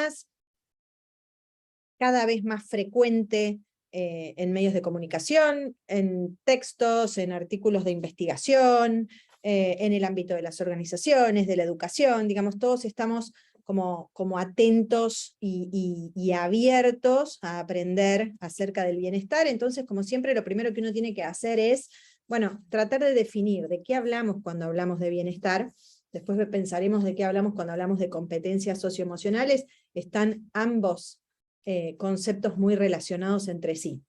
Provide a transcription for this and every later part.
personas, cada vez más frecuente en medios de comunicación, en textos, en artículos de investigación, en el ámbito de las organizaciones, de la educación, digamos, todos estamos como atentos y abiertos a aprender acerca del bienestar. Entonces, como siempre, lo primero que uno tiene que hacer es, bueno, tratar de definir de qué hablamos cuando hablamos de bienestar. Después pensaremos de qué hablamos cuando hablamos de competencias socioemocionales. Están ambos conceptos muy relacionados entre sí.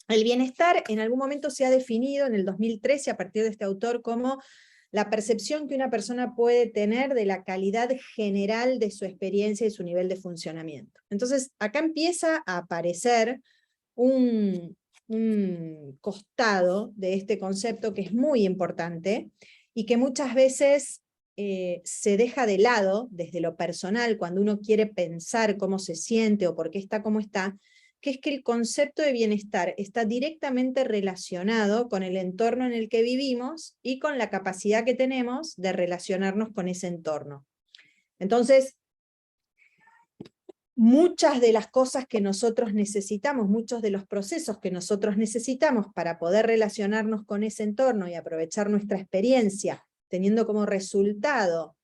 El bienestar en algún momento se ha definido en el 2013 a partir de este autor como la percepción que una persona puede tener de la calidad general de su experiencia y su nivel de funcionamiento. Entonces acá empieza a aparecer un costado de este concepto que es muy importante y que muchas veces se deja de lado desde lo personal cuando uno quiere pensar cómo se siente o por qué está como está, que es que el concepto de bienestar está directamente relacionado con el entorno en el que vivimos y con la capacidad que tenemos de relacionarnos con ese entorno. Entonces, muchas de las cosas que nosotros necesitamos, muchos de los procesos que nosotros necesitamos para poder relacionarnos con ese entorno y aprovechar nuestra experiencia, teniendo como resultado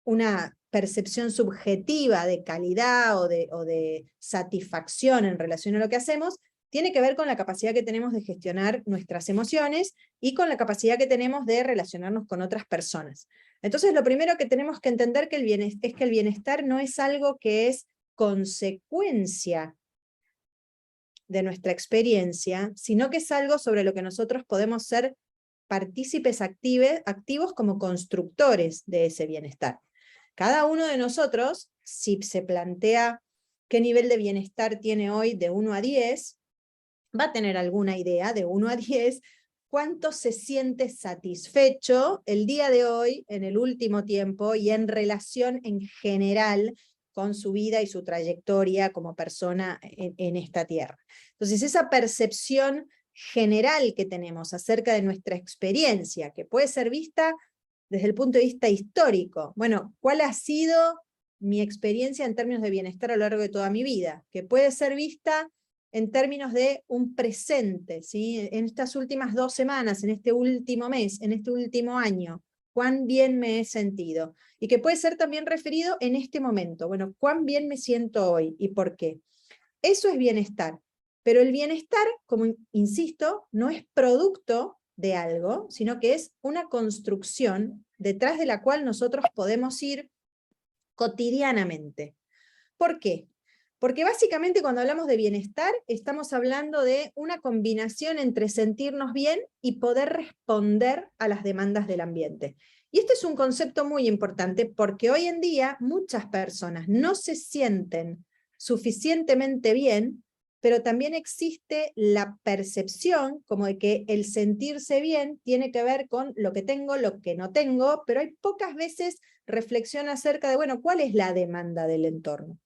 una percepción subjetiva de calidad o de satisfacción en relación a lo que hacemos, tiene que ver con la capacidad que tenemos de gestionar nuestras emociones y con la capacidad que tenemos de relacionarnos con otras personas. Entonces lo primero que tenemos que entender es que el bienestar no es algo que es consecuencia de nuestra experiencia, sino que es algo sobre lo que nosotros podemos ser partícipes activos como constructores de ese bienestar. Cada uno de nosotros, si se plantea qué nivel de bienestar tiene hoy de 1 a 10, va a tener alguna idea de 1 a 10, cuánto se siente satisfecho el día de hoy, en el último tiempo, y en relación en general con su vida y su trayectoria como persona en esta tierra. Entonces, esa percepción general que tenemos acerca de nuestra experiencia, que puede ser vista desde el punto de vista histórico. Bueno, ¿cuál ha sido mi experiencia en términos de bienestar a lo largo de toda mi vida? Que puede ser vista en términos de un presente, ¿sí? En estas últimas 2 semanas, en este último mes, en este último año, cuán bien me he sentido. Y que puede ser también referido en este momento. Bueno, cuán bien me siento hoy y por qué. Eso es bienestar. Pero el bienestar, como insisto, no es producto de algo, sino que es una construcción detrás de la cual nosotros podemos ir cotidianamente. ¿Por qué? Porque básicamente cuando hablamos de bienestar estamos hablando de una combinación entre sentirnos bien y poder responder a las demandas del ambiente. Y este es un concepto muy importante porque hoy en día muchas personas no se sienten suficientemente bien, pero también existe la percepción como de que el sentirse bien tiene que ver con lo que tengo, lo que no tengo, pero hay pocas veces reflexión acerca de, bueno, ¿cuál es la demanda del entorno?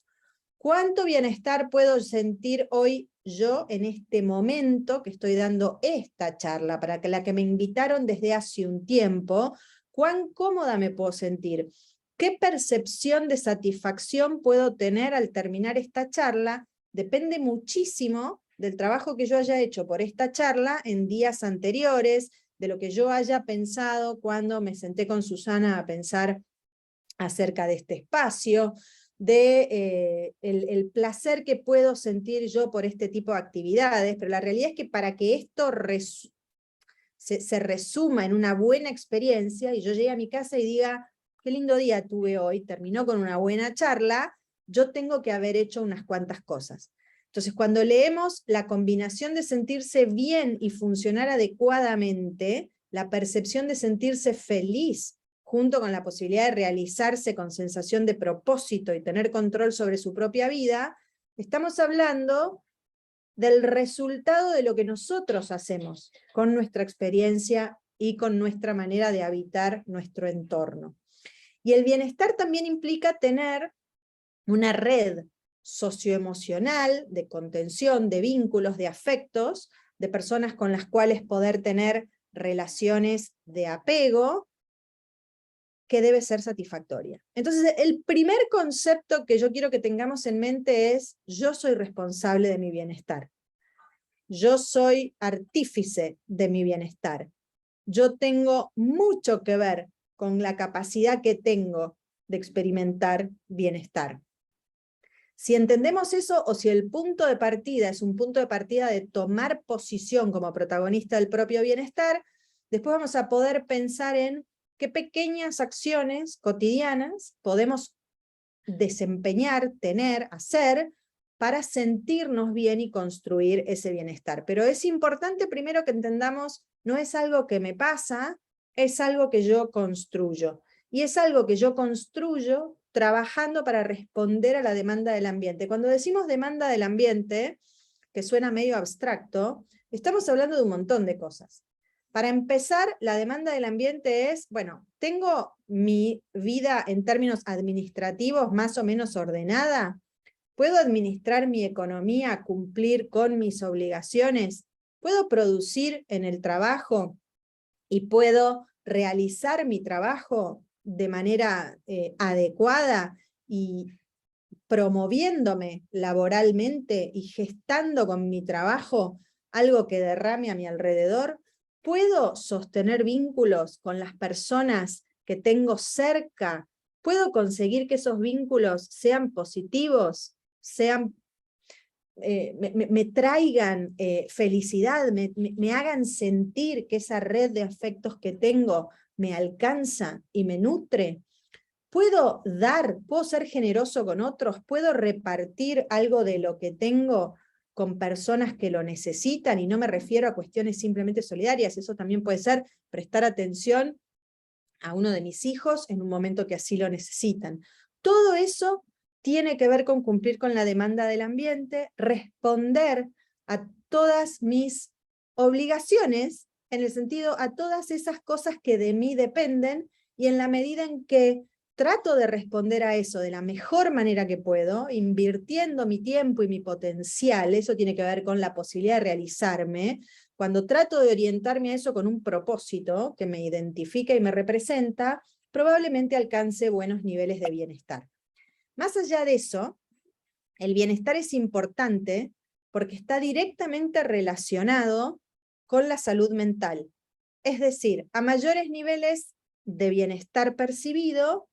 ¿Cuánto bienestar puedo sentir hoy yo en este momento que estoy dando esta charla, para que la que me invitaron desde hace un tiempo? ¿Cuán cómoda me puedo sentir? ¿Qué percepción de satisfacción puedo tener al terminar esta charla? Depende muchísimo del trabajo que yo haya hecho por esta charla en días anteriores, de lo que yo haya pensado cuando me senté con Susana a pensar acerca de este espacio, de el placer que puedo sentir yo por este tipo de actividades, pero la realidad es que para que esto se resuma en una buena experiencia, y yo llegue a mi casa y diga, qué lindo día tuve hoy, terminó con una buena charla, yo tengo que haber hecho unas cuantas cosas. Entonces, cuando leemos la combinación de sentirse bien y funcionar adecuadamente, la percepción de sentirse feliz, junto con la posibilidad de realizarse con sensación de propósito y tener control sobre su propia vida, estamos hablando del resultado de lo que nosotros hacemos con nuestra experiencia y con nuestra manera de habitar nuestro entorno. Y el bienestar también implica tener una red socioemocional, de contención, de vínculos, de afectos, de personas con las cuales poder tener relaciones de apego, que debe ser satisfactoria. Entonces, el primer concepto que yo quiero que tengamos en mente es: yo soy responsable de mi bienestar. Yo soy artífice de mi bienestar. Yo tengo mucho que ver con la capacidad que tengo de experimentar bienestar. Si entendemos eso, o si el punto de partida es un punto de partida de tomar posición como protagonista del propio bienestar, después vamos a poder pensar en qué pequeñas acciones cotidianas podemos desempeñar, tener, hacer, para sentirnos bien y construir ese bienestar. Pero es importante primero que entendamos, no es algo que me pasa, es algo que yo construyo. Y es algo que yo construyo trabajando para responder a la demanda del ambiente. Cuando decimos demanda del ambiente, que suena medio abstracto, estamos hablando de un montón de cosas. Para empezar, la demanda del ambiente es, bueno, ¿tengo mi vida en términos administrativos más o menos ordenada? ¿Puedo administrar mi economía, cumplir con mis obligaciones? ¿Puedo producir en el trabajo y puedo realizar mi trabajo de manera adecuada y promoviéndome laboralmente y gestando con mi trabajo algo que derrame a mi alrededor? ¿Puedo sostener vínculos con las personas que tengo cerca? ¿Puedo conseguir que esos vínculos sean positivos, me traigan felicidad, me hagan sentir que esa red de afectos que tengo me alcanza y me nutre? ¿Puedo dar, puedo ser generoso con otros? ¿Puedo repartir algo de lo que tengo con personas que lo necesitan? Y no me refiero a cuestiones simplemente solidarias, eso también puede ser prestar atención a uno de mis hijos en un momento que así lo necesitan. Todo eso tiene que ver con cumplir con la demanda del ambiente, responder a todas mis obligaciones, en el sentido a todas esas cosas que de mí dependen, y en la medida en que trato de responder a eso de la mejor manera que puedo, invirtiendo mi tiempo y mi potencial, eso tiene que ver con la posibilidad de realizarme. Cuando trato de orientarme a eso con un propósito que me identifica y me representa, probablemente alcance buenos niveles de bienestar. Más allá de eso, el bienestar es importante porque está directamente relacionado con la salud mental. Es decir, a mayores niveles de bienestar percibido,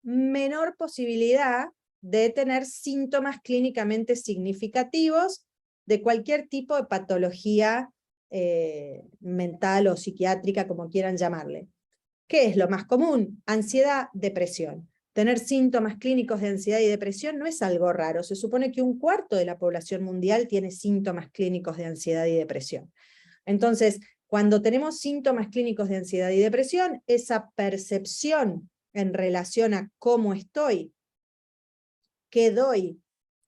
menor posibilidad de tener síntomas clínicamente significativos de cualquier tipo de patología mental o psiquiátrica, como quieran llamarle. ¿Qué es lo más común? Ansiedad, depresión. Tener síntomas clínicos de ansiedad y depresión no es algo raro. Se supone que 1/4 de la población mundial tiene síntomas clínicos de ansiedad y depresión. Entonces, cuando tenemos síntomas clínicos de ansiedad y depresión, esa percepción en relación a cómo estoy, qué doy,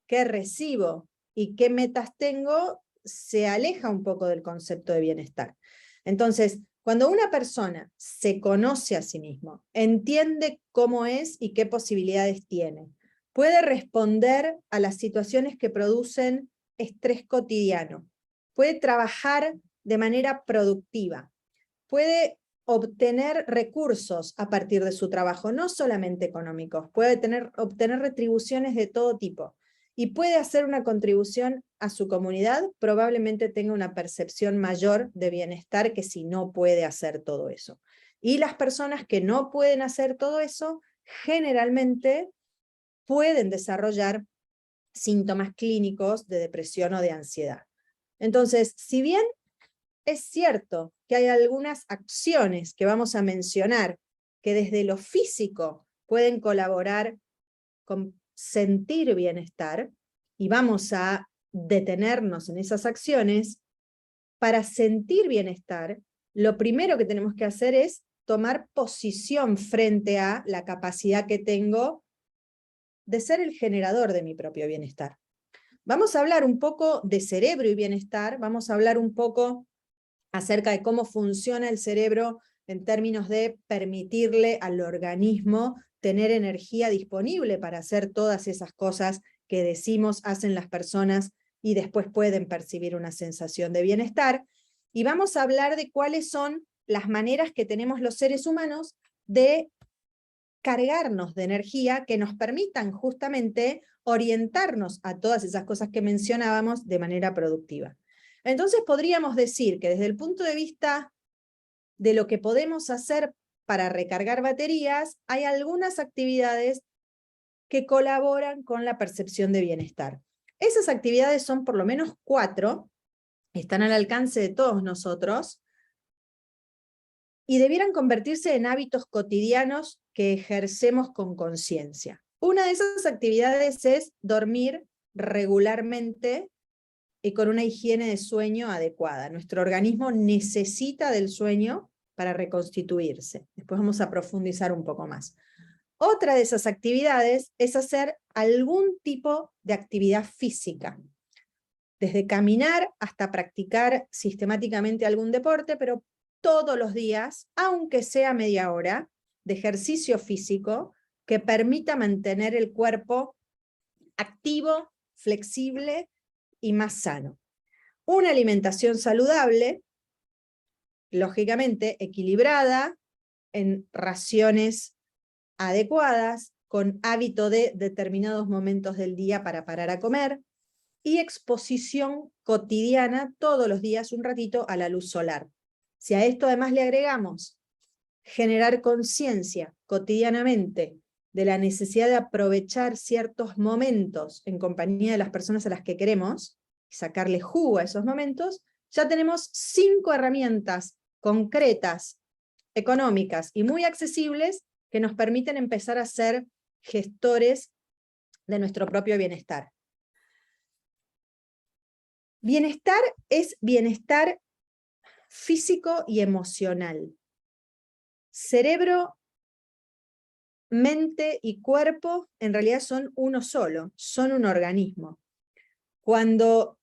qué recibo y qué metas tengo, se aleja un poco del concepto de bienestar. Entonces, cuando una persona se conoce a sí mismo, entiende cómo es y qué posibilidades tiene, puede responder a las situaciones que producen estrés cotidiano, puede trabajar de manera productiva, puede obtener recursos a partir de su trabajo, no solamente económicos, puede obtener retribuciones de todo tipo, y puede hacer una contribución a su comunidad, probablemente tenga una percepción mayor de bienestar que si no puede hacer todo eso. Y las personas que no pueden hacer todo eso, generalmente pueden desarrollar síntomas clínicos de depresión o de ansiedad. Entonces, si bien es cierto que hay algunas acciones que vamos a mencionar que desde lo físico pueden colaborar con sentir bienestar, y vamos a detenernos en esas acciones. Para sentir bienestar, lo primero que tenemos que hacer es tomar posición frente a la capacidad que tengo de ser el generador de mi propio bienestar. Vamos a hablar un poco de cerebro y bienestar, vamos a hablar un poco acerca de cómo funciona el cerebro en términos de permitirle al organismo tener energía disponible para hacer todas esas cosas que decimos hacen las personas y después pueden percibir una sensación de bienestar. Y vamos a hablar de cuáles son las maneras que tenemos los seres humanos de cargarnos de energía que nos permitan justamente orientarnos a todas esas cosas que mencionábamos de manera productiva. Entonces podríamos decir que desde el punto de vista de lo que podemos hacer para recargar baterías, hay algunas actividades que colaboran con la percepción de bienestar. Esas actividades son por lo menos 4, están al alcance de todos nosotros, y debieran convertirse en hábitos cotidianos que ejercemos con conciencia. Una de esas actividades es dormir regularmente y con una higiene de sueño adecuada. Nuestro organismo necesita del sueño para reconstituirse. Después vamos a profundizar un poco más. Otra de esas actividades es hacer algún tipo de actividad física, desde caminar hasta practicar sistemáticamente algún deporte, pero todos los días, aunque sea media hora, de ejercicio físico que permita mantener el cuerpo activo, flexible y más sano. Una alimentación saludable, lógicamente equilibrada, en raciones adecuadas, con hábito de determinados momentos del día para parar a comer, y exposición cotidiana todos los días un ratito a la luz solar. Si a esto además le agregamos generar conciencia cotidianamente de la necesidad de aprovechar ciertos momentos en compañía de las personas a las que queremos, y sacarle jugo a esos momentos, ya tenemos 5 herramientas concretas, económicas y muy accesibles que nos permiten empezar a ser gestores de nuestro propio bienestar. Bienestar es bienestar físico y emocional. Cerebro, mente y cuerpo en realidad son uno solo, son un organismo. Cuando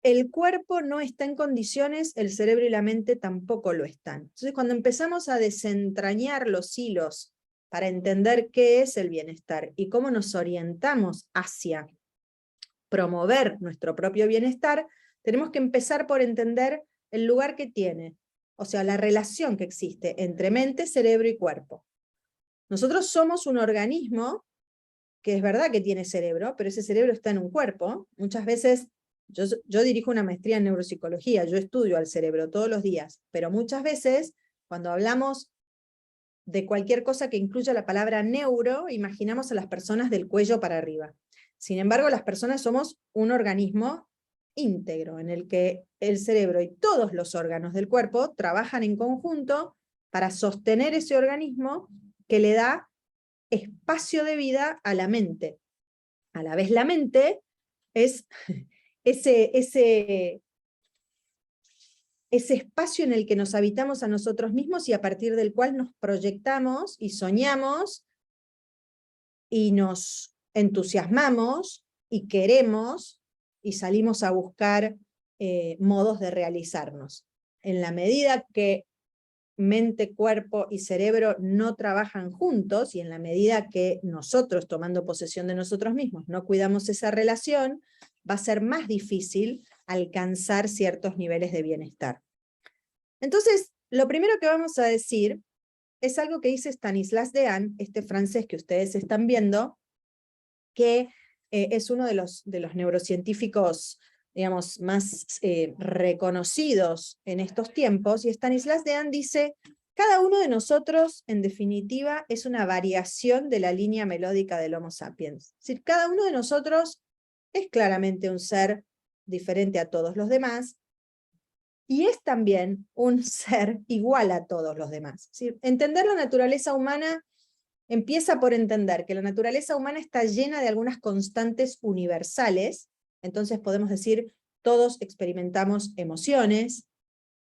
el cuerpo no está en condiciones, el cerebro y la mente tampoco lo están. Entonces, cuando empezamos a desentrañar los hilos para entender qué es el bienestar y cómo nos orientamos hacia promover nuestro propio bienestar, tenemos que empezar por entender el lugar que tiene, o sea, la relación que existe entre mente, cerebro y cuerpo. Nosotros somos un organismo que es verdad que tiene cerebro, pero ese cerebro está en un cuerpo. Muchas veces, yo dirijo una maestría en neuropsicología, yo estudio al cerebro todos los días, pero muchas veces, cuando hablamos de cualquier cosa que incluya la palabra neuro, imaginamos a las personas del cuello para arriba. Sin embargo, las personas somos un organismo íntegro, en el que el cerebro y todos los órganos del cuerpo trabajan en conjunto para sostener ese organismo que le da espacio de vida a la mente. A la vez la mente es ese espacio en el que nos habitamos a nosotros mismos y a partir del cual nos proyectamos y soñamos y nos entusiasmamos y queremos y salimos a buscar modos de realizarnos. En la medida que mente, cuerpo y cerebro no trabajan juntos, y en la medida que nosotros, tomando posesión de nosotros mismos, no cuidamos esa relación, va a ser más difícil alcanzar ciertos niveles de bienestar. Entonces, lo primero que vamos a decir es algo que dice Stanislas Dehaene, este francés que ustedes están viendo, que es uno de los neurocientíficos, digamos, más reconocidos en estos tiempos, y Stanislas Dehaene dice: cada uno de nosotros, en definitiva, es una variación de la línea melódica del Homo sapiens. Es decir, cada uno de nosotros es claramente un ser diferente a todos los demás, y es también un ser igual a todos los demás. Es decir, entender la naturaleza humana empieza por entender que la naturaleza humana está llena de algunas constantes universales. Entonces podemos decir, todos experimentamos emociones,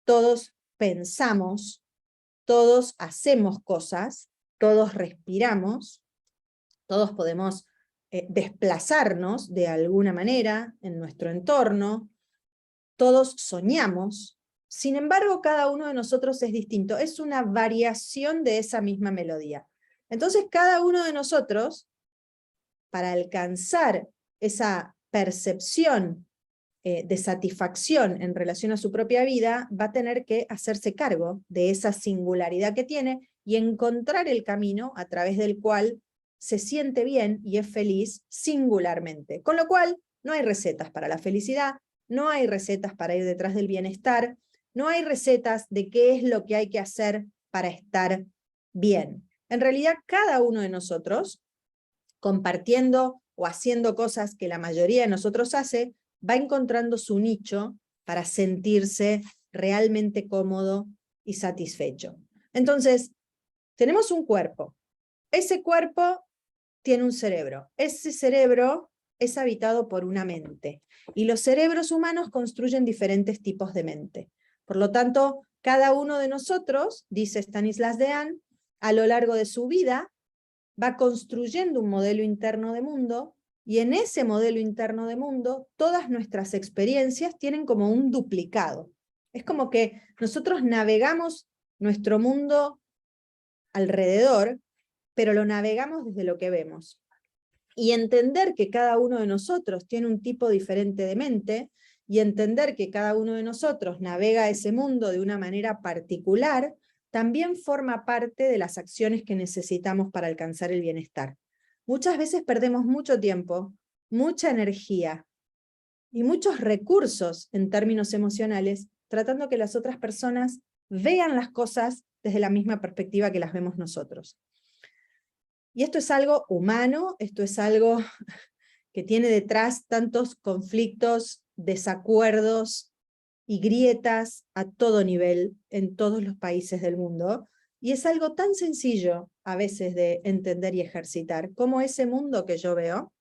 todos pensamos, todos hacemos cosas, todos respiramos, todos podemos desplazarnos de alguna manera en nuestro entorno, todos soñamos. Sin embargo, cada uno de nosotros es distinto, es una variación de esa misma melodía. Entonces, cada uno de nosotros, para alcanzar esa percepción de satisfacción en relación a su propia vida, va a tener que hacerse cargo de esa singularidad que tiene y encontrar el camino a través del cual se siente bien y es feliz singularmente. Con lo cual, no hay recetas para la felicidad, no hay recetas para ir detrás del bienestar, no hay recetas de qué es lo que hay que hacer para estar bien. En realidad, cada uno de nosotros, compartiendo o haciendo cosas que la mayoría de nosotros hace, va encontrando su nicho para sentirse realmente cómodo y satisfecho. Entonces, tenemos un cuerpo. Ese cuerpo tiene un cerebro. Ese cerebro es habitado por una mente. Y los cerebros humanos construyen diferentes tipos de mente. Por lo tanto, cada uno de nosotros, dice Stanislas Dehaene, a lo largo de su vida, va construyendo un modelo interno de mundo, y en ese modelo interno de mundo, todas nuestras experiencias tienen como un duplicado. Es como que nosotros navegamos nuestro mundo alrededor, pero lo navegamos desde lo que vemos. Y entender que cada uno de nosotros tiene un tipo diferente de mente, y entender que cada uno de nosotros navega ese mundo de una manera particular, también forma parte de las acciones que necesitamos para alcanzar el bienestar. Muchas veces perdemos mucho tiempo, mucha energía y muchos recursos en términos emocionales, tratando que las otras personas vean las cosas desde la misma perspectiva que las vemos nosotros. Y esto es algo humano, esto es algo que tiene detrás tantos conflictos, desacuerdos y grietas a todo nivel, en todos los países del mundo, y es algo tan sencillo a veces de entender y ejercitar, como ese mundo que yo veo,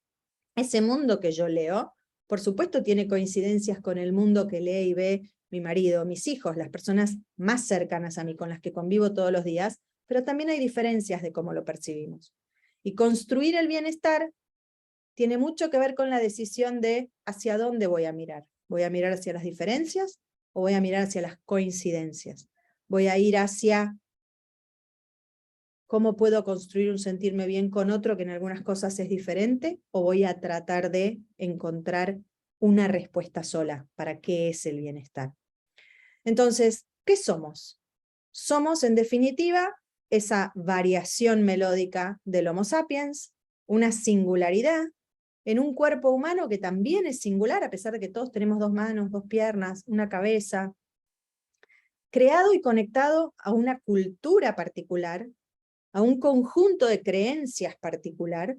ese mundo que yo leo, por supuesto tiene coincidencias con el mundo que lee y ve mi marido, mis hijos, las personas más cercanas a mí, con las que convivo todos los días, pero también hay diferencias de cómo lo percibimos. Y construir el bienestar tiene mucho que ver con la decisión de hacia dónde voy a mirar. ¿Voy a mirar hacia las diferencias o voy a mirar hacia las coincidencias? ¿Voy a ir hacia cómo puedo construir un sentirme bien con otro que en algunas cosas es diferente, o voy a tratar de encontrar una respuesta sola para qué es el bienestar? Entonces, ¿qué somos? Somos, en definitiva, esa variación melódica del Homo sapiens, una singularidad en un cuerpo humano que también es singular, a pesar de que todos tenemos 2 manos, 2 piernas, una cabeza, creado y conectado a una cultura particular, a un conjunto de creencias particular,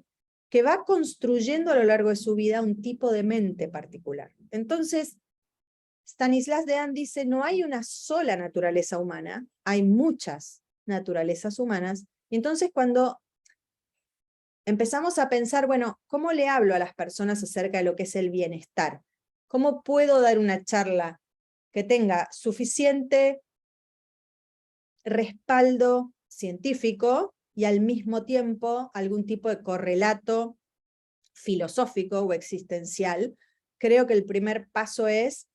que va construyendo a lo largo de su vida un tipo de mente particular. Entonces, Stanislas Dehaene dice, no hay una sola naturaleza humana, hay muchas naturalezas humanas, y entonces cuando empezamos a pensar, bueno, ¿cómo le hablo a las personas acerca de lo que es el bienestar? ¿Cómo puedo dar una charla que tenga suficiente respaldo científico y al mismo tiempo algún tipo de correlato filosófico o existencial? Creo que el primer paso es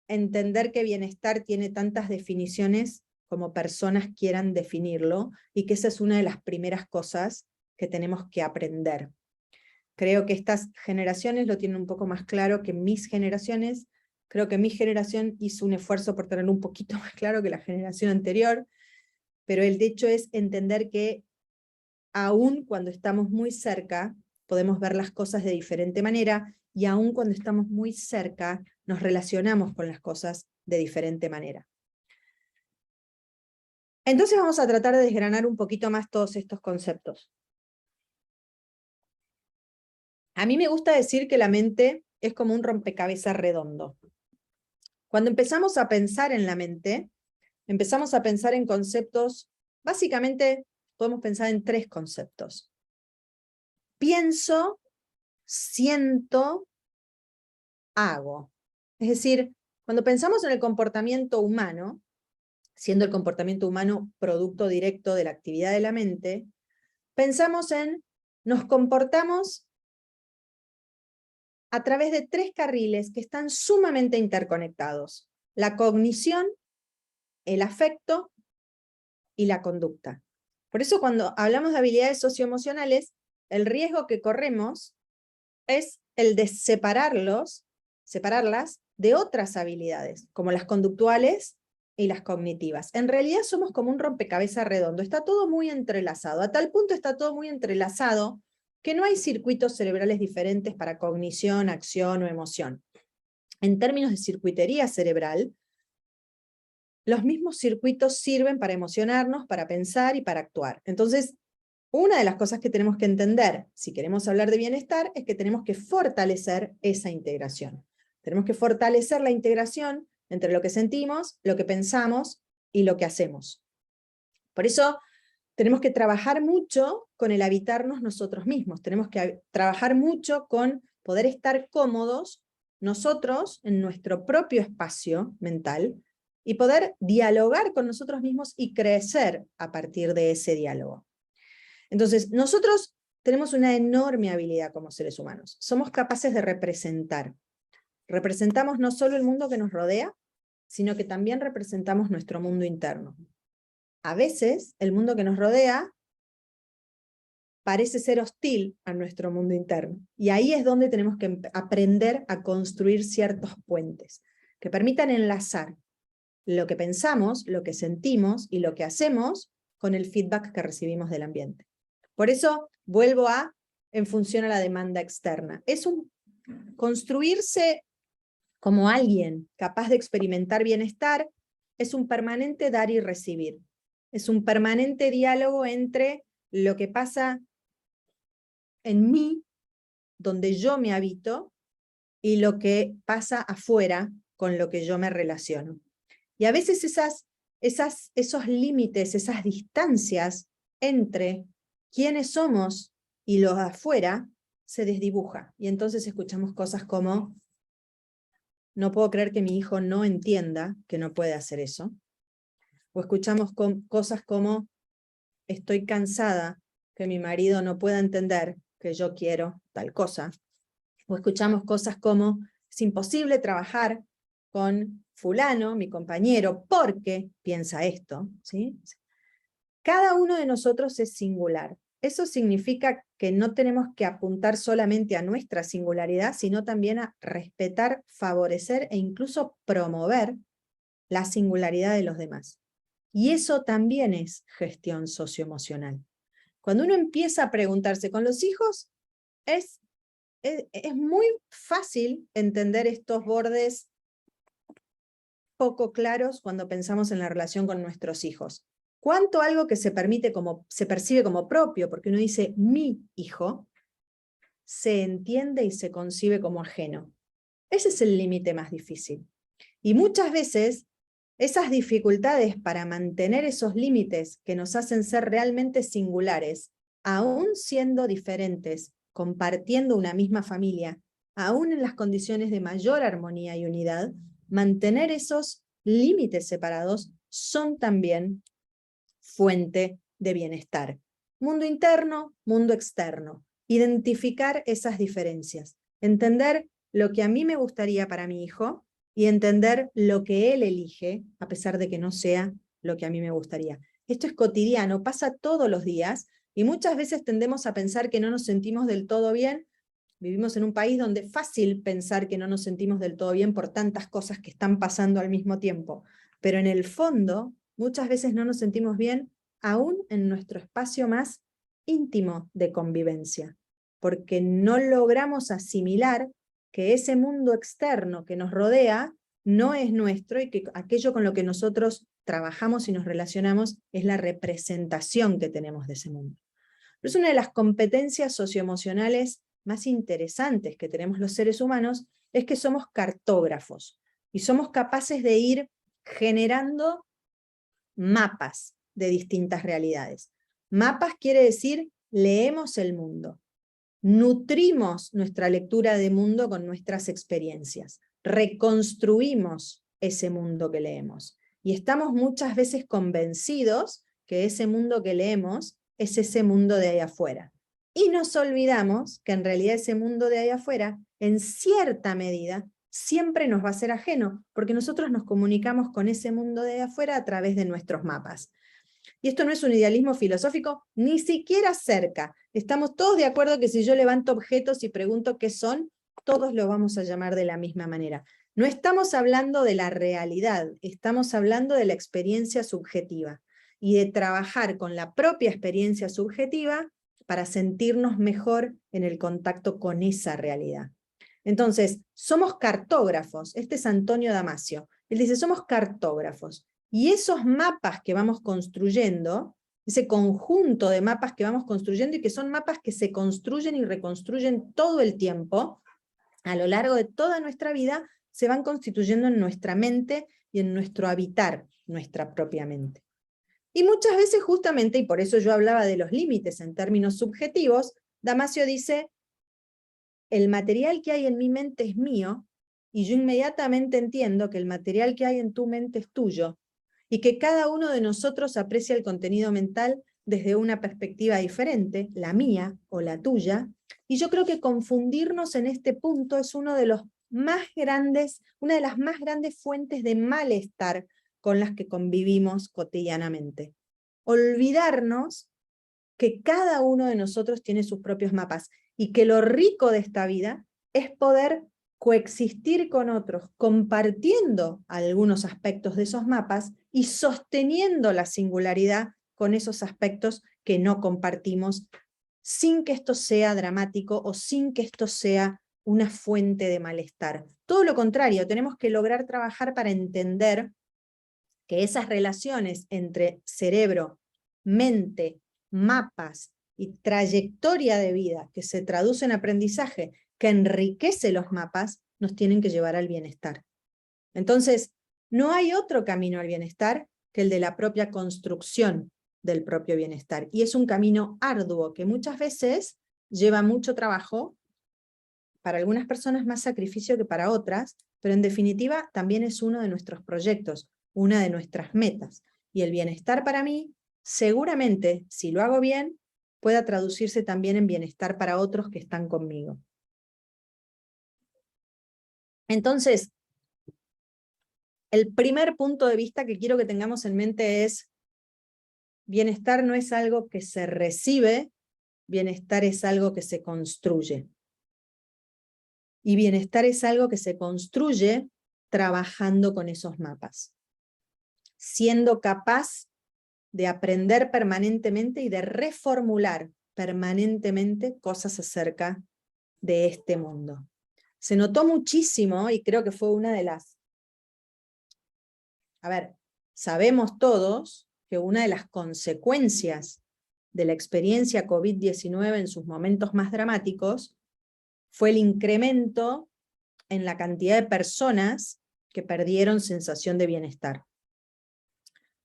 entender que bienestar tiene tantas definiciones como personas quieran definirlo, y que esa es una de las primeras cosas que tenemos que aprender. Creo que estas generaciones lo tienen un poco más claro que mis generaciones. Creo que mi generación hizo un esfuerzo por tenerlo un poquito más claro que la generación anterior, pero el hecho es entender que aun cuando estamos muy cerca, podemos ver las cosas de diferente manera, y aun cuando estamos muy cerca, nos relacionamos con las cosas de diferente manera. Entonces vamos a tratar de desgranar un poquito más todos estos conceptos. A mí me gusta decir que la mente es como un rompecabezas redondo. Cuando empezamos a pensar en la mente, empezamos a pensar en conceptos, básicamente podemos pensar en 3 conceptos. Pienso, siento, hago. Es decir, cuando pensamos en el comportamiento humano, siendo el comportamiento humano producto directo de la actividad de la mente, pensamos en, nos comportamos a través de 3 carriles que están sumamente interconectados: la cognición, el afecto y la conducta. Por eso cuando hablamos de habilidades socioemocionales, el riesgo que corremos es el de separarlas de otras habilidades, como las conductuales y las cognitivas. En realidad somos como un rompecabezas redondo, está todo muy entrelazado, a tal punto está todo muy entrelazado que no hay circuitos cerebrales diferentes para cognición, acción o emoción. En términos de circuitería cerebral, los mismos circuitos sirven para emocionarnos, para pensar y para actuar. Entonces, una de las cosas que tenemos que entender, si queremos hablar de bienestar, es que tenemos que fortalecer esa integración. Tenemos que fortalecer la integración entre lo que sentimos, lo que pensamos y lo que hacemos. Por eso tenemos que trabajar mucho con el habitarnos nosotros mismos. Tenemos que trabajar mucho con poder estar cómodos nosotros en nuestro propio espacio mental y poder dialogar con nosotros mismos y crecer a partir de ese diálogo. Entonces, nosotros tenemos una enorme habilidad como seres humanos. Somos capaces de representar. Representamos no solo el mundo que nos rodea, sino que también representamos nuestro mundo interno. A veces, el mundo que nos rodea parece ser hostil a nuestro mundo interno. Y ahí es donde tenemos que aprender a construir ciertos puentes que permitan enlazar lo que pensamos, lo que sentimos y lo que hacemos con el feedback que recibimos del ambiente. Por eso vuelvo en función a la demanda externa. Es construirse como alguien capaz de experimentar bienestar, es un permanente dar y recibir. Es un permanente diálogo entre lo que pasa en mí, donde yo me habito, y lo que pasa afuera con lo que yo me relaciono. Y a veces esos límites, esas distancias entre quiénes somos y los de afuera, se desdibuja. Y entonces escuchamos cosas como: no puedo creer que mi hijo no entienda que no puede hacer eso. O escuchamos cosas como: estoy cansada que mi marido no pueda entender que yo quiero tal cosa. O escuchamos cosas como: es imposible trabajar con fulano, mi compañero, porque piensa esto, ¿sí? Cada uno de nosotros es singular. Eso significa que no tenemos que apuntar solamente a nuestra singularidad, sino también a respetar, favorecer e incluso promover la singularidad de los demás. Y eso también es gestión socioemocional. Cuando uno empieza a preguntarse con los hijos, es muy fácil entender estos bordes poco claros cuando pensamos en la relación con nuestros hijos. ¿Cuánto algo que se percibe como propio, porque uno dice mi hijo, se entiende y se concibe como ajeno? Ese es el límite más difícil. Y muchas veces esas dificultades para mantener esos límites que nos hacen ser realmente singulares, aún siendo diferentes, compartiendo una misma familia, aún en las condiciones de mayor armonía y unidad, mantener esos límites separados son también fuente de bienestar. Mundo interno, mundo externo. Identificar esas diferencias. Entender lo que a mí me gustaría para mi hijo y entender lo que él elige, a pesar de que no sea lo que a mí me gustaría. Esto es cotidiano, pasa todos los días, y muchas veces tendemos a pensar que no nos sentimos del todo bien. Vivimos en un país donde es fácil pensar que no nos sentimos del todo bien por tantas cosas que están pasando al mismo tiempo. Pero en el fondo, muchas veces no nos sentimos bien aún en nuestro espacio más íntimo de convivencia, porque no logramos asimilar que ese mundo externo que nos rodea no es nuestro y que aquello con lo que nosotros trabajamos y nos relacionamos es la representación que tenemos de ese mundo. Pero es una de las competencias socioemocionales más interesantes que tenemos los seres humanos, es que somos cartógrafos y somos capaces de ir generando mapas de distintas realidades. Mapas quiere decir, leemos el mundo, nutrimos nuestra lectura de mundo con nuestras experiencias, reconstruimos ese mundo que leemos, y estamos muchas veces convencidos que ese mundo que leemos es ese mundo de ahí afuera. Y nos olvidamos que en realidad ese mundo de ahí afuera, en cierta medida, siempre nos va a ser ajeno, porque nosotros nos comunicamos con ese mundo de ahí afuera a través de nuestros mapas. Y esto no es un idealismo filosófico, ni siquiera cerca. Estamos todos de acuerdo que si yo levanto objetos y pregunto qué son, todos lo vamos a llamar de la misma manera. No estamos hablando de la realidad, estamos hablando de la experiencia subjetiva y de trabajar con la propia experiencia subjetiva para sentirnos mejor en el contacto con esa realidad. Entonces, somos cartógrafos. Este es Antonio Damasio. Él dice, somos cartógrafos. Y esos mapas que vamos construyendo, ese conjunto de mapas que vamos construyendo, y que son mapas que se construyen y reconstruyen todo el tiempo, a lo largo de toda nuestra vida, se van constituyendo en nuestra mente y en nuestro habitar nuestra propia mente. Y muchas veces justamente, y por eso yo hablaba de los límites en términos subjetivos, Damasio dice, el material que hay en mi mente es mío, y yo inmediatamente entiendo que el material que hay en tu mente es tuyo, y que cada uno de nosotros aprecia el contenido mental desde una perspectiva diferente, la mía o la tuya, y yo creo que confundirnos en este punto es una de las más grandes fuentes de malestar con las que convivimos cotidianamente. Olvidarnos que cada uno de nosotros tiene sus propios mapas, y que lo rico de esta vida es poder coexistir con otros, compartiendo algunos aspectos de esos mapas y sosteniendo la singularidad con esos aspectos que no compartimos, sin que esto sea dramático o sin que esto sea una fuente de malestar. Todo lo contrario, tenemos que lograr trabajar para entender que esas relaciones entre cerebro, mente, mapas y trayectoria de vida que se traduce en aprendizaje, que enriquece los mapas, nos tienen que llevar al bienestar. Entonces, no hay otro camino al bienestar que el de la propia construcción del propio bienestar. Y es un camino arduo que muchas veces lleva mucho trabajo, para algunas personas más sacrificio que para otras, pero en definitiva también es uno de nuestros proyectos, una de nuestras metas. Y el bienestar para mí, seguramente, si lo hago bien, pueda traducirse también en bienestar para otros que están conmigo. Entonces, el primer punto de vista que quiero que tengamos en mente es, bienestar no es algo que se recibe, bienestar es algo que se construye. Y bienestar es algo que se construye trabajando con esos mapas, siendo capaz de aprender permanentemente y de reformular permanentemente cosas acerca de este mundo. Se notó muchísimo, y creo que fue una de las... A ver, sabemos todos que una de las consecuencias de la experiencia COVID-19 en sus momentos más dramáticos fue el incremento en la cantidad de personas que perdieron sensación de bienestar.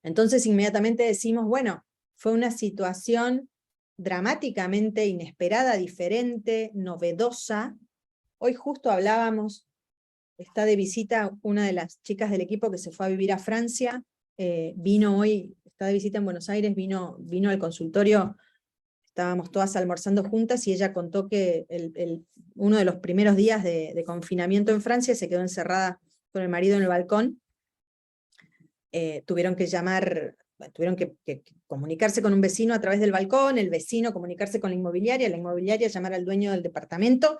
Entonces inmediatamente decimos, bueno, fue una situación dramáticamente inesperada, diferente, novedosa. Hoy justo hablábamos, está de visita una de las chicas del equipo que se fue a vivir a Francia, vino hoy, está de visita en Buenos Aires, vino al consultorio, estábamos todas almorzando juntas, y ella contó que uno de los primeros días de confinamiento en Francia se quedó encerrada con el marido en el balcón. Tuvieron que llamar, tuvieron que comunicarse con un vecino a través del balcón, el vecino comunicarse con la inmobiliaria llamar al dueño del departamento,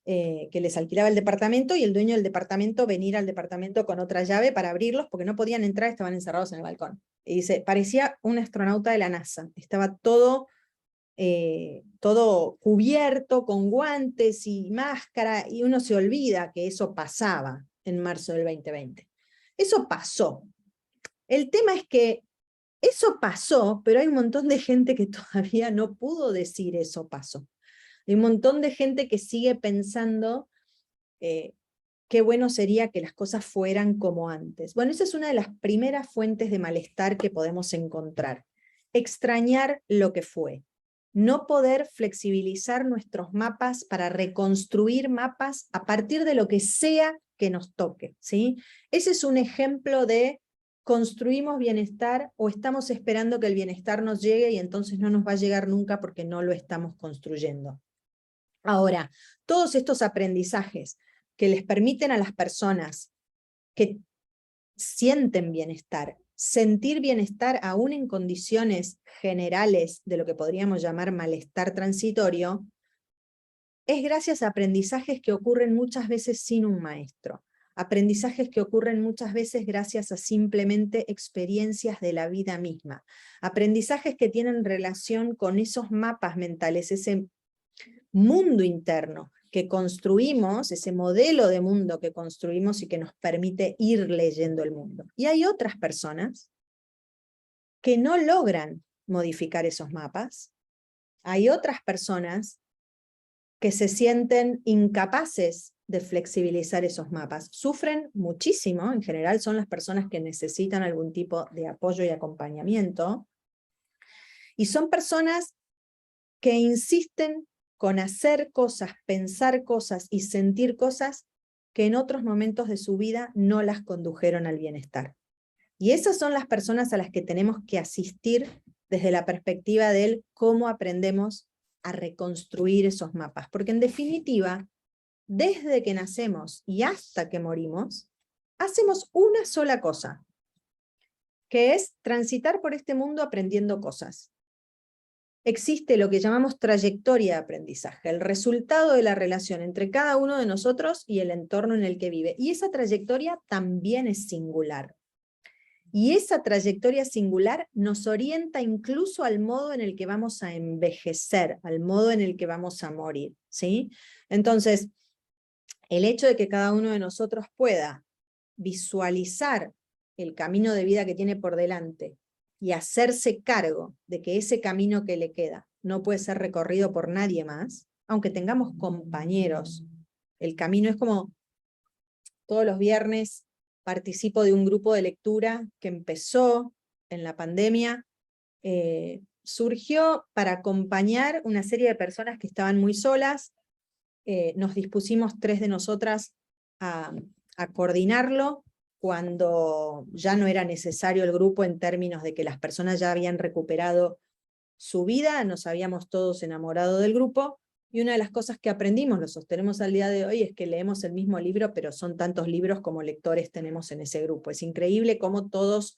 que les alquilaba el departamento, y el dueño del departamento venir al departamento con otra llave para abrirlos, porque no podían entrar, estaban encerrados en el balcón. Y dice, parecía un astronauta de la NASA, estaba todo cubierto con guantes y máscara, y uno se olvida que eso pasaba en marzo del 2020. Eso pasó. El tema es que eso pasó, pero hay un montón de gente que todavía no pudo decir eso pasó. Hay un montón de gente que sigue pensando qué bueno sería que las cosas fueran como antes. Bueno, esa es una de las primeras fuentes de malestar que podemos encontrar. Extrañar lo que fue. No poder flexibilizar nuestros mapas para reconstruir mapas a partir de lo que sea que nos toque, ¿sí? Ese es un ejemplo de construimos bienestar o estamos esperando que el bienestar nos llegue y entonces no nos va a llegar nunca porque no lo estamos construyendo. Ahora, todos estos aprendizajes que les permiten a las personas que sienten bienestar, sentir bienestar aún en condiciones generales de lo que podríamos llamar malestar transitorio, es gracias a aprendizajes que ocurren muchas veces sin un maestro. aprendizajes que ocurren muchas veces gracias a simplemente experiencias de la vida misma, aprendizajes que tienen relación con esos mapas mentales, ese mundo interno que construimos, ese modelo de mundo que construimos y que nos permite ir leyendo el mundo. Y hay otras personas que no logran modificar esos mapas, hay otras personas que se sienten incapaces de flexibilizar esos mapas. Sufren muchísimo, en general son las personas que necesitan algún tipo de apoyo y acompañamiento, y son personas que insisten con hacer cosas, pensar cosas y sentir cosas que en otros momentos de su vida no las condujeron al bienestar. Y esas son las personas a las que tenemos que asistir desde la perspectiva del cómo aprendemos a reconstruir esos mapas. Porque en definitiva, desde que nacemos y hasta que morimos, hacemos una sola cosa, que es transitar por este mundo aprendiendo cosas. Existe lo que llamamos trayectoria de aprendizaje, el resultado de la relación entre cada uno de nosotros y el entorno en el que vive. Y esa trayectoria también es singular. Y esa trayectoria singular nos orienta incluso al modo en el que vamos a envejecer, al modo en el que vamos a morir, ¿sí? Entonces, el hecho de que cada uno de nosotros pueda visualizar el camino de vida que tiene por delante y hacerse cargo de que ese camino que le queda no puede ser recorrido por nadie más, aunque tengamos compañeros. El camino es como todos los viernes participo de un grupo de lectura que empezó en la pandemia, surgió para acompañar una serie de personas que estaban muy solas. Nos dispusimos 3 de nosotras a coordinarlo cuando ya no era necesario el grupo en términos de que las personas ya habían recuperado su vida, nos habíamos todos enamorado del grupo, y una de las cosas que aprendimos, lo sostenemos al día de hoy, es que leemos el mismo libro, pero son tantos libros como lectores tenemos en ese grupo. Es increíble cómo todos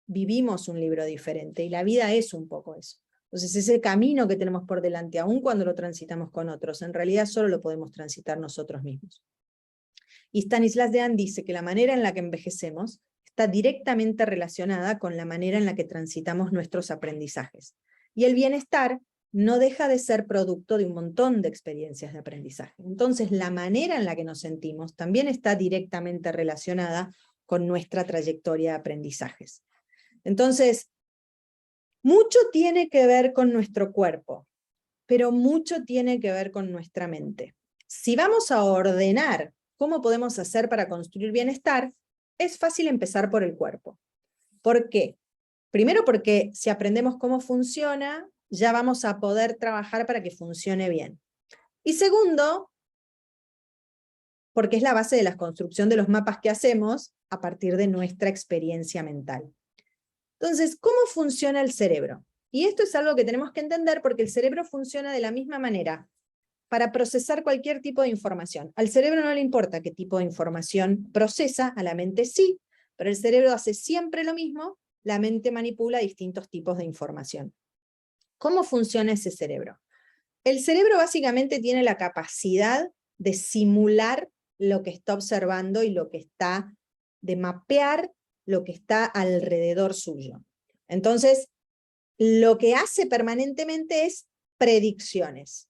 vivimos un libro diferente, y la vida es un poco eso. Entonces ese camino que tenemos por delante, aun cuando lo transitamos con otros, en realidad solo lo podemos transitar nosotros mismos. Y Stanislas Dehaene dice que la manera en la que envejecemos está directamente relacionada con la manera en la que transitamos nuestros aprendizajes. Y el bienestar no deja de ser producto de un montón de experiencias de aprendizaje. Entonces la manera en la que nos sentimos también está directamente relacionada con nuestra trayectoria de aprendizajes. Entonces, mucho tiene que ver con nuestro cuerpo, pero mucho tiene que ver con nuestra mente. Si vamos a ordenar cómo podemos hacer para construir bienestar, es fácil empezar por el cuerpo. ¿Por qué? Primero porque si aprendemos cómo funciona, ya vamos a poder trabajar para que funcione bien. Y segundo, porque es la base de la construcción de los mapas que hacemos a partir de nuestra experiencia mental. Entonces, ¿cómo funciona el cerebro? Y esto es algo que tenemos que entender porque el cerebro funciona de la misma manera para procesar cualquier tipo de información. Al cerebro no le importa qué tipo de información procesa, a la mente sí, pero el cerebro hace siempre lo mismo, la mente manipula distintos tipos de información. ¿Cómo funciona ese cerebro? El cerebro básicamente tiene la capacidad de simular lo que está observando y lo que está, de mapear lo que está alrededor suyo. Entonces, lo que hace permanentemente es predicciones.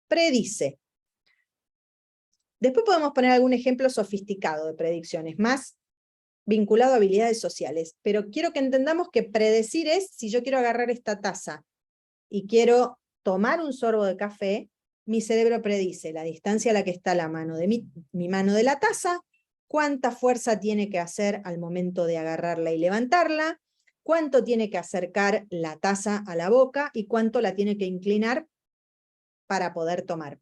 Predice. Después podemos poner algún ejemplo sofisticado de predicciones, más vinculado a habilidades sociales, pero quiero que entendamos que predecir es, si yo quiero agarrar esta taza y quiero tomar un sorbo de café, mi cerebro predice la distancia a la que está la mano de mi mano de la taza, cuánta fuerza tiene que hacer al momento de agarrarla y levantarla, cuánto tiene que acercar la taza a la boca y cuánto la tiene que inclinar para poder tomar.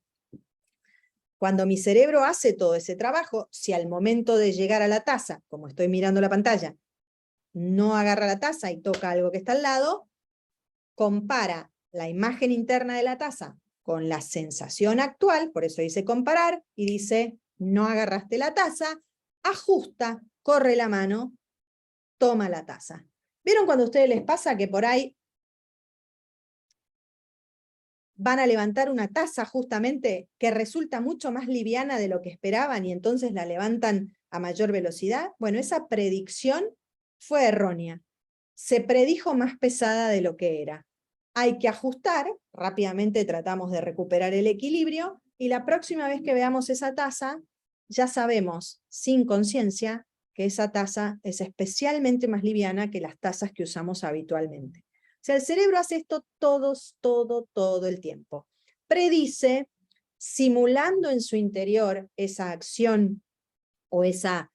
Cuando mi cerebro hace todo ese trabajo, si al momento de llegar a la taza, como estoy mirando la pantalla, no agarra la taza y toca algo que está al lado, compara la imagen interna de la taza con la sensación actual, por eso dice comparar, y dice, no agarraste la taza, ajusta, corre la mano, toma la taza. ¿Vieron cuando a ustedes les pasa que por ahí van a levantar una taza justamente que resulta mucho más liviana de lo que esperaban y entonces la levantan a mayor velocidad. Bueno, esa predicción fue errónea. Se predijo más pesada de lo que era. Hay que ajustar, rápidamente tratamos de recuperar el equilibrio y la próxima vez que veamos esa taza, ya sabemos, sin conciencia, que esa taza es especialmente más liviana que las tazas que usamos habitualmente. O sea, el cerebro hace esto todo el tiempo. Predice, simulando en su interior esa acción o ese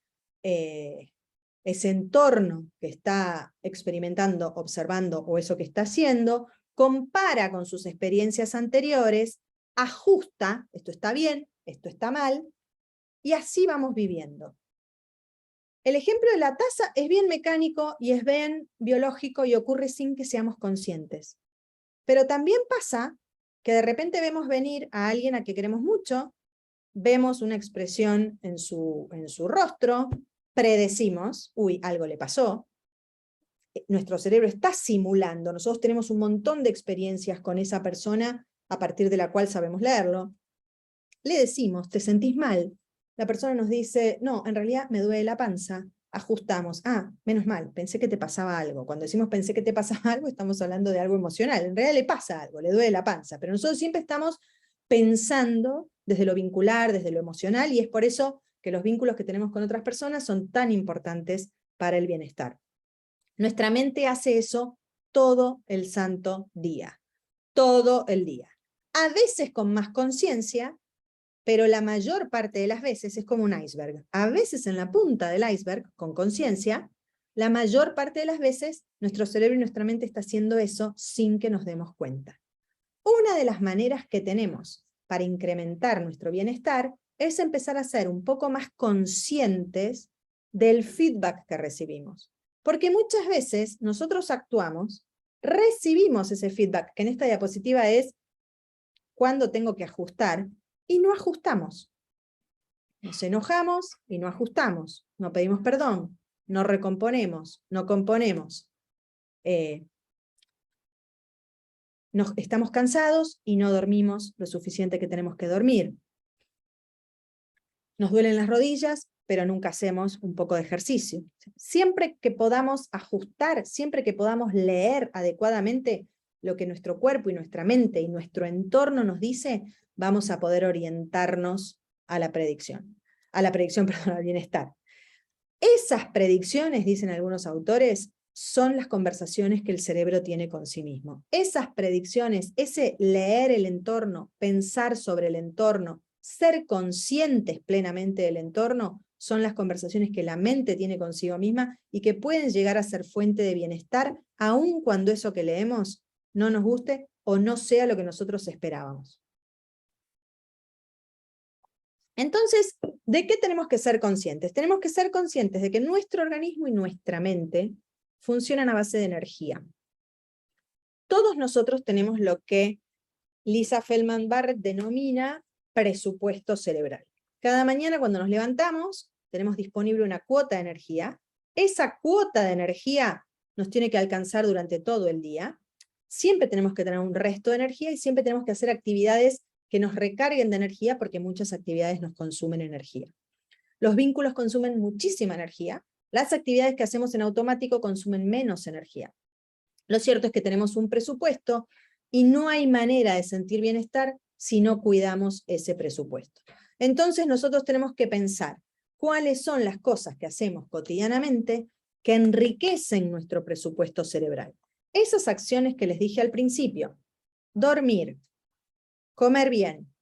entorno que está experimentando, observando o eso que está haciendo, compara con sus experiencias anteriores, ajusta, esto está bien, esto está mal, y así vamos viviendo. El ejemplo de la taza es bien mecánico y es bien biológico y ocurre sin que seamos conscientes. Pero también pasa que de repente vemos venir a alguien a que queremos mucho, vemos una expresión en su rostro, predecimos, uy, algo le pasó, nuestro cerebro está simulando, nosotros tenemos un montón de experiencias con esa persona a partir de la cual sabemos leerlo. Le decimos, ¿te sentís mal? La persona nos dice, no, en realidad me duele la panza. Ajustamos, menos mal, pensé que te pasaba algo. Cuando decimos pensé que te pasaba algo, estamos hablando de algo emocional. En realidad le pasa algo, le duele la panza, pero nosotros siempre estamos pensando desde lo vincular, desde lo emocional, y es por eso que los vínculos que tenemos con otras personas son tan importantes para el bienestar. Nuestra mente hace eso todo el santo día, todo el día. A veces con más conciencia, pero la mayor parte de las veces es como un iceberg. A veces en la punta del iceberg, con conciencia, la mayor parte de las veces nuestro cerebro y nuestra mente está haciendo eso sin que nos demos cuenta. Una de las maneras que tenemos para incrementar nuestro bienestar es empezar a ser un poco más conscientes del feedback que recibimos. Porque muchas veces nosotros actuamos, recibimos ese feedback, que en esta diapositiva es cuando tengo que ajustar, y no ajustamos. Nos enojamos y no ajustamos. No pedimos perdón, no recomponemos, no componemos. Estamos cansados y no dormimos lo suficiente que tenemos que dormir. Nos duelen las rodillas, pero nunca hacemos un poco de ejercicio. Siempre que podamos ajustar, siempre que podamos leer adecuadamente lo que nuestro cuerpo y nuestra mente y nuestro entorno nos dice, vamos a poder orientarnos a la predicción. Al bienestar. Esas predicciones, dicen algunos autores, son las conversaciones que el cerebro tiene con sí mismo. Esas predicciones, ese leer el entorno, pensar sobre el entorno, ser conscientes plenamente del entorno, son las conversaciones que la mente tiene consigo misma y que pueden llegar a ser fuente de bienestar, aun cuando eso que leemos no nos guste o no sea lo que nosotros esperábamos. Entonces, ¿de qué tenemos que ser conscientes? Tenemos que ser conscientes de que nuestro organismo y nuestra mente funcionan a base de energía. Todos nosotros tenemos lo que Lisa Feldman Barrett denomina presupuesto cerebral. Cada mañana cuando nos levantamos, tenemos disponible una cuota de energía. Esa cuota de energía nos tiene que alcanzar durante todo el día. Siempre tenemos que tener un resto de energía y siempre tenemos que hacer actividades que nos recarguen de energía porque muchas actividades nos consumen energía. Los vínculos consumen muchísima energía. Las actividades que hacemos en automático consumen menos energía. Lo cierto es que tenemos un presupuesto y no hay manera de sentir bienestar si no cuidamos ese presupuesto. Entonces nosotros tenemos que pensar cuáles son las cosas que hacemos cotidianamente que enriquecen nuestro presupuesto cerebral. Esas acciones que les dije al principio, dormir, comer bien,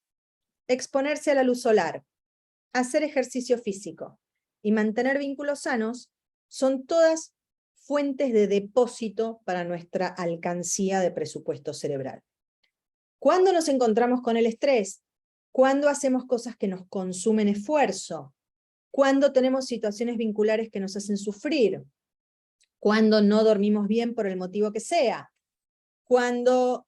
exponerse a la luz solar, hacer ejercicio físico y mantener vínculos sanos, son todas fuentes de depósito para nuestra alcancía de presupuesto cerebral. ¿Cuándo nos encontramos con el estrés? ¿Cuándo hacemos cosas que nos consumen esfuerzo? ¿Cuándo tenemos situaciones vinculares que nos hacen sufrir? ¿Cuándo no dormimos bien por el motivo que sea? Cuando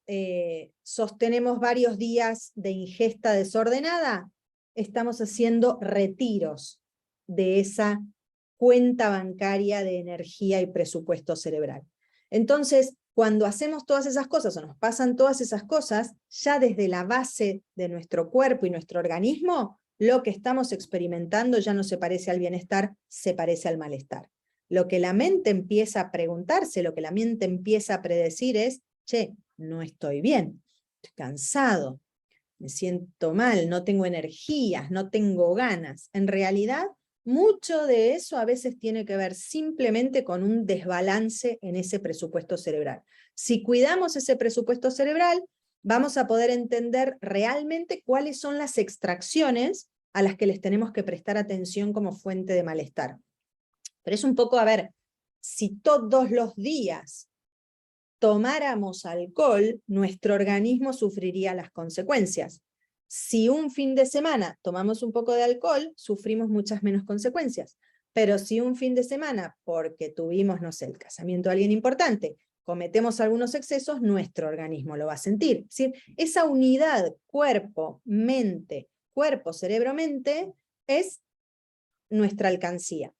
sostenemos varios días de ingesta desordenada, estamos haciendo retiros de esa cuenta bancaria de energía y presupuesto cerebral. Entonces, cuando hacemos todas esas cosas o nos pasan todas esas cosas, ya desde la base de nuestro cuerpo y nuestro organismo, lo que estamos experimentando ya no se parece al bienestar, se parece al malestar. Lo que la mente empieza a preguntarse, lo que la mente empieza a predecir es, che, no estoy bien, estoy cansado, me siento mal, no tengo energías, no tengo ganas. En realidad, mucho de eso a veces tiene que ver simplemente con un desbalance en ese presupuesto cerebral. Si cuidamos ese presupuesto cerebral, vamos a poder entender realmente cuáles son las extracciones a las que les tenemos que prestar atención como fuente de malestar. Pero es un poco, a ver, si todos los días tomáramos alcohol, nuestro organismo sufriría las consecuencias. Si un fin de semana tomamos un poco de alcohol, sufrimos muchas menos consecuencias. Pero si un fin de semana, porque tuvimos, no sé, el casamiento de alguien importante, cometemos algunos excesos, nuestro organismo lo va a sentir. Es decir, esa unidad cuerpo-mente, cuerpo-cerebro-mente es nuestra alcancía.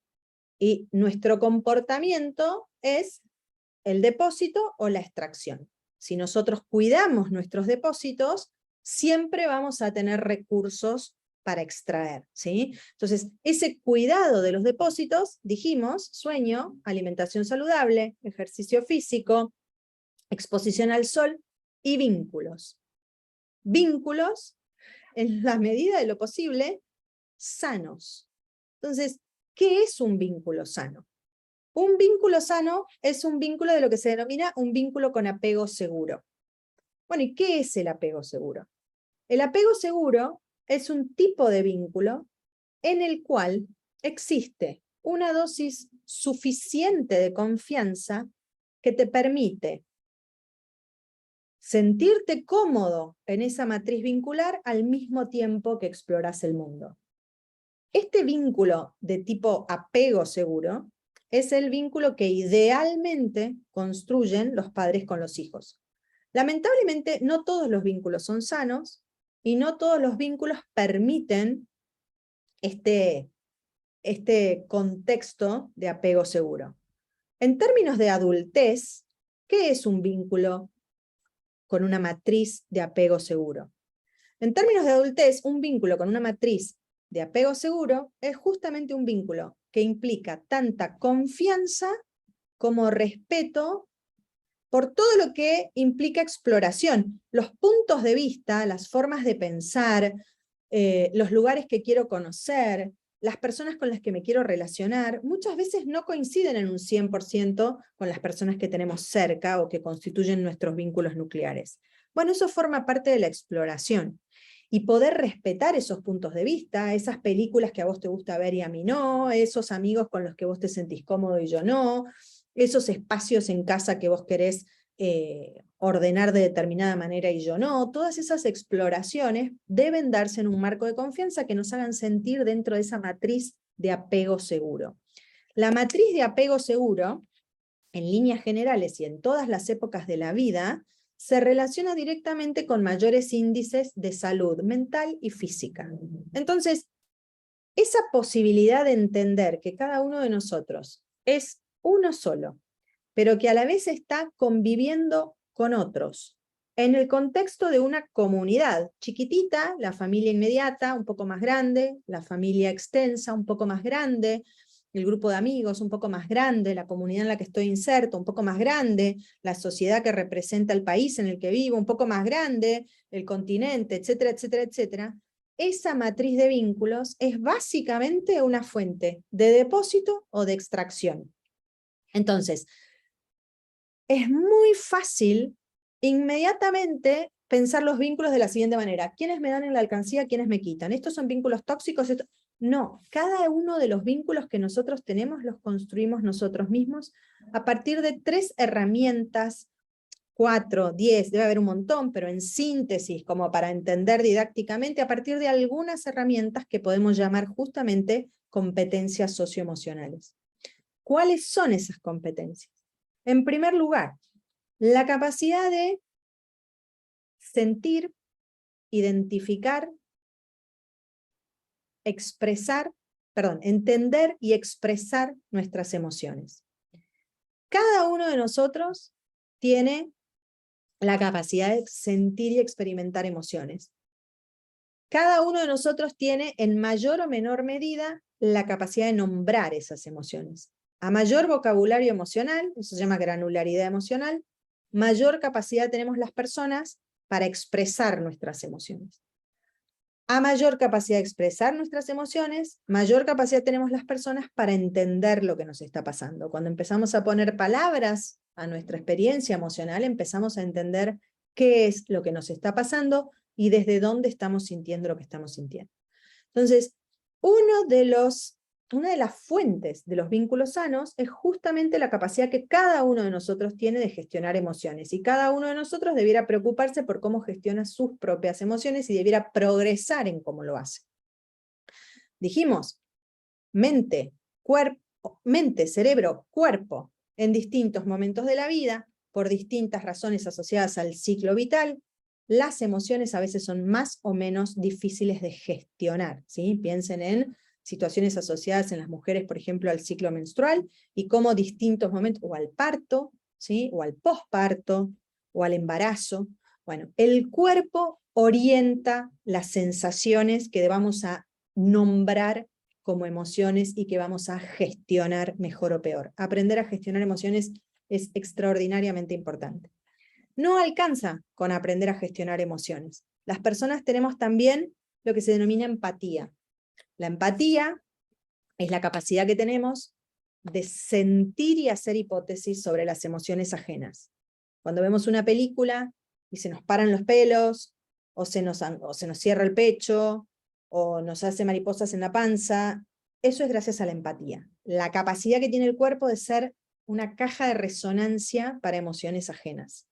Y nuestro comportamiento es el depósito o la extracción. Si nosotros cuidamos nuestros depósitos, siempre vamos a tener recursos para extraer, ¿sí? Entonces, ese cuidado de los depósitos, dijimos, sueño, alimentación saludable, ejercicio físico, exposición al sol y vínculos. Vínculos, en la medida de lo posible, sanos. Entonces, ¿qué es un vínculo sano? Un vínculo sano es un vínculo de lo que se denomina un vínculo con apego seguro. Bueno, ¿y qué es el apego seguro? El apego seguro es un tipo de vínculo en el cual existe una dosis suficiente de confianza que te permite sentirte cómodo en esa matriz vincular al mismo tiempo que exploras el mundo. Este vínculo de tipo apego seguro es el vínculo que idealmente construyen los padres con los hijos. Lamentablemente, no todos los vínculos son sanos y no todos los vínculos permiten este contexto de apego seguro. En términos de adultez, ¿qué es un vínculo con una matriz de apego seguro? En términos de adultez, un vínculo con una matriz de apego seguro es justamente un vínculo que implica tanta confianza como respeto por todo lo que implica exploración. Los puntos de vista, las formas de pensar, los lugares que quiero conocer, las personas con las que me quiero relacionar, muchas veces no coinciden en un 100% con las personas que tenemos cerca o que constituyen nuestros vínculos nucleares. Bueno, eso forma parte de la exploración. Y poder respetar esos puntos de vista, esas películas que a vos te gusta ver y a mí no, esos amigos con los que vos te sentís cómodo y yo no, esos espacios en casa que vos querés ordenar de determinada manera y yo no, todas esas exploraciones deben darse en un marco de confianza que nos hagan sentir dentro de esa matriz de apego seguro. La matriz de apego seguro, en líneas generales y en todas las épocas de la vida, se relaciona directamente con mayores índices de salud mental y física. Entonces, esa posibilidad de entender que cada uno de nosotros es uno solo, pero que a la vez está conviviendo con otros, en el contexto de una comunidad chiquitita, la familia inmediata, un poco más grande, la familia extensa, un poco más grande, el grupo de amigos un poco más grande, la comunidad en la que estoy inserto un poco más grande, la sociedad que representa el país en el que vivo un poco más grande, el continente, etcétera, etcétera, etcétera. Esa matriz de vínculos es básicamente una fuente de depósito o de extracción. Entonces, es muy fácil inmediatamente pensar los vínculos de la siguiente manera. ¿Quiénes me dan en la alcancía? ¿Quiénes me quitan? ¿Estos son vínculos tóxicos? No, cada uno de los vínculos que nosotros tenemos los construimos nosotros mismos a partir de 3 herramientas, 4, 10, debe haber un montón, pero en síntesis, como para entender didácticamente, a partir de algunas herramientas que podemos llamar justamente competencias socioemocionales. ¿Cuáles son esas competencias? En primer lugar, la capacidad de sentir, identificar, entender y expresar nuestras emociones. Cada uno de nosotros tiene la capacidad de sentir y experimentar emociones. Cada uno de nosotros tiene en mayor o menor medida la capacidad de nombrar esas emociones. A mayor vocabulario emocional, eso se llama granularidad emocional, mayor capacidad tenemos las personas para expresar nuestras emociones. A mayor capacidad de expresar nuestras emociones, mayor capacidad tenemos las personas para entender lo que nos está pasando. Cuando empezamos a poner palabras a nuestra experiencia emocional, empezamos a entender qué es lo que nos está pasando y desde dónde estamos sintiendo lo que estamos sintiendo. Entonces, una de las fuentes de los vínculos sanos es justamente la capacidad que cada uno de nosotros tiene de gestionar emociones, y cada uno de nosotros debiera preocuparse por cómo gestiona sus propias emociones y debiera progresar en cómo lo hace. Dijimos, mente, cerebro, cuerpo, en distintos momentos de la vida, por distintas razones asociadas al ciclo vital, las emociones a veces son más o menos difíciles de gestionar, ¿sí? Piensen en situaciones asociadas en las mujeres, por ejemplo, al ciclo menstrual, y cómo distintos momentos, o al parto, ¿sí? O al posparto, o al embarazo. Bueno, el cuerpo orienta las sensaciones que vamos a nombrar como emociones y que vamos a gestionar mejor o peor. Aprender a gestionar emociones es extraordinariamente importante. No alcanza con aprender a gestionar emociones. Las personas tenemos también lo que se denomina empatía. La empatía es la capacidad que tenemos de sentir y hacer hipótesis sobre las emociones ajenas. Cuando vemos una película y se nos paran los pelos, o se nos cierra el pecho, o nos hace mariposas en la panza, eso es gracias a la empatía. La capacidad que tiene el cuerpo de ser una caja de resonancia para emociones ajenas.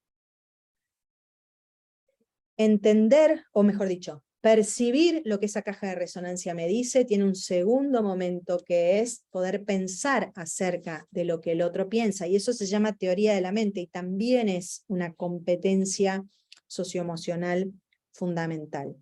Entender, o mejor dicho, percibir lo que esa caja de resonancia me dice, tiene un segundo momento, que es poder pensar acerca de lo que el otro piensa, y eso se llama teoría de la mente, y también es una competencia socioemocional fundamental.